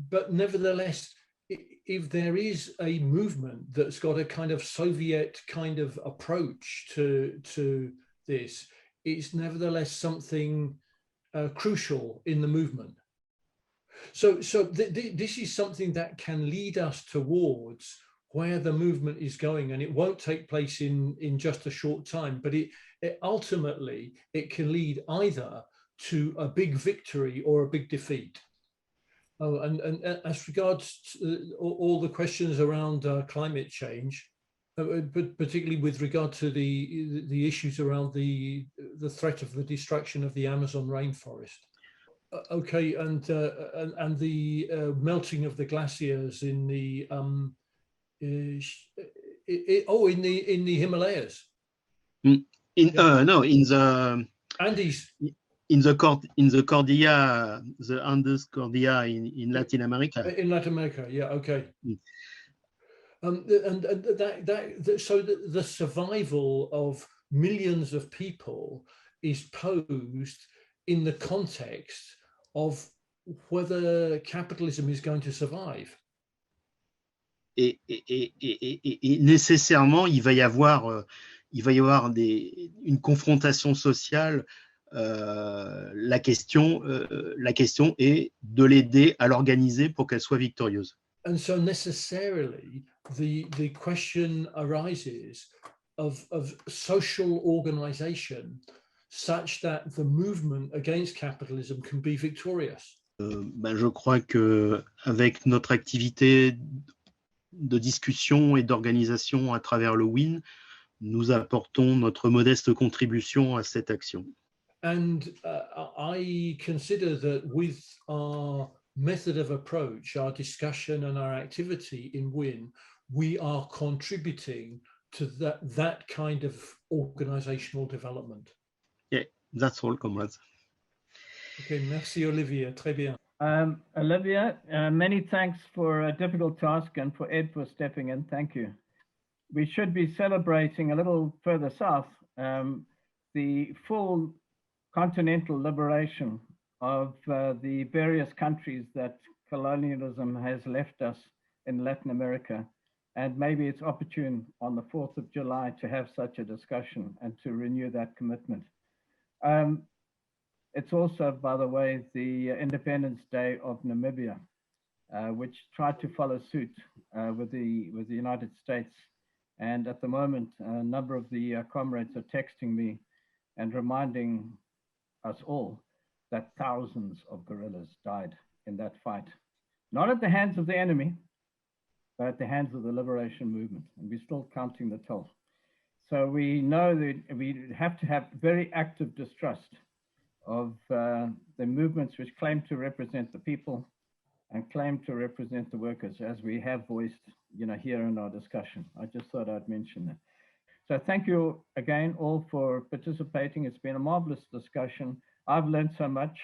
but nevertheless, if there is a movement that's got a kind of Soviet kind of approach to this, it's nevertheless something crucial in the movement. So this is something that can lead us towards where the movement is going, and it won't take place in just a short time, but it ultimately it can lead either to a big victory or a big defeat. Oh, and as regards to all the questions around climate change, but particularly with regard to the issues around the threat of the destruction of the Amazon rainforest. Okay, and the melting of the glaciers in the Himalayas. No, in the Andes. In the Cordillera, the Andes Cordillera in Latin America. In Latin America, yeah, okay. And so the survival of millions of people is posed in the context of whether capitalism is going to survive. Et nécessairement, il va y avoir une confrontation sociale. La question est de l'aider à l'organiser pour qu'elle soit victorieuse. And so necessarily the question arises of social organization such that the movement against capitalism can be victorious. Je crois que avec notre activité de discussion et d'organisation à travers le WIN, nous apportons notre modeste contribution à cette action. And I consider that with our method of approach, our discussion and our activity in WIN, we are contributing to that kind of organizational development. Yeah, that's all, comrades. Okay, merci Olivier, très bien. Olivia, many thanks for a difficult task and for Ed for stepping in. Thank you. We should be celebrating a little further south the full continental liberation of the various countries that colonialism has left us in Latin America. And maybe it's opportune on the 4th of July to have such a discussion and to renew that commitment. It's also, by the way, the Independence Day of Namibia, which tried to follow suit with the United States. And at the moment, a number of the comrades are texting me and reminding us all that thousands of guerrillas died in that fight, not at the hands of the enemy, but at the hands of the liberation movement. And we're still counting the toll. So we know that we have to have very active distrust of the movements which claim to represent the people and claim to represent the workers, as we have voiced, here in our discussion. I just thought I'd mention that. So thank you again all for participating. It's been a marvelous discussion. I've learned so much,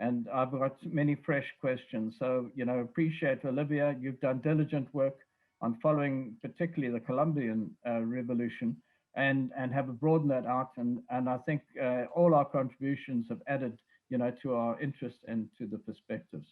and I've got many fresh questions. So, appreciate, Olivia, you've done diligent work on following particularly the Colombian revolution and have broadened that out. And I think all our contributions have added, to our interest and to the perspectives.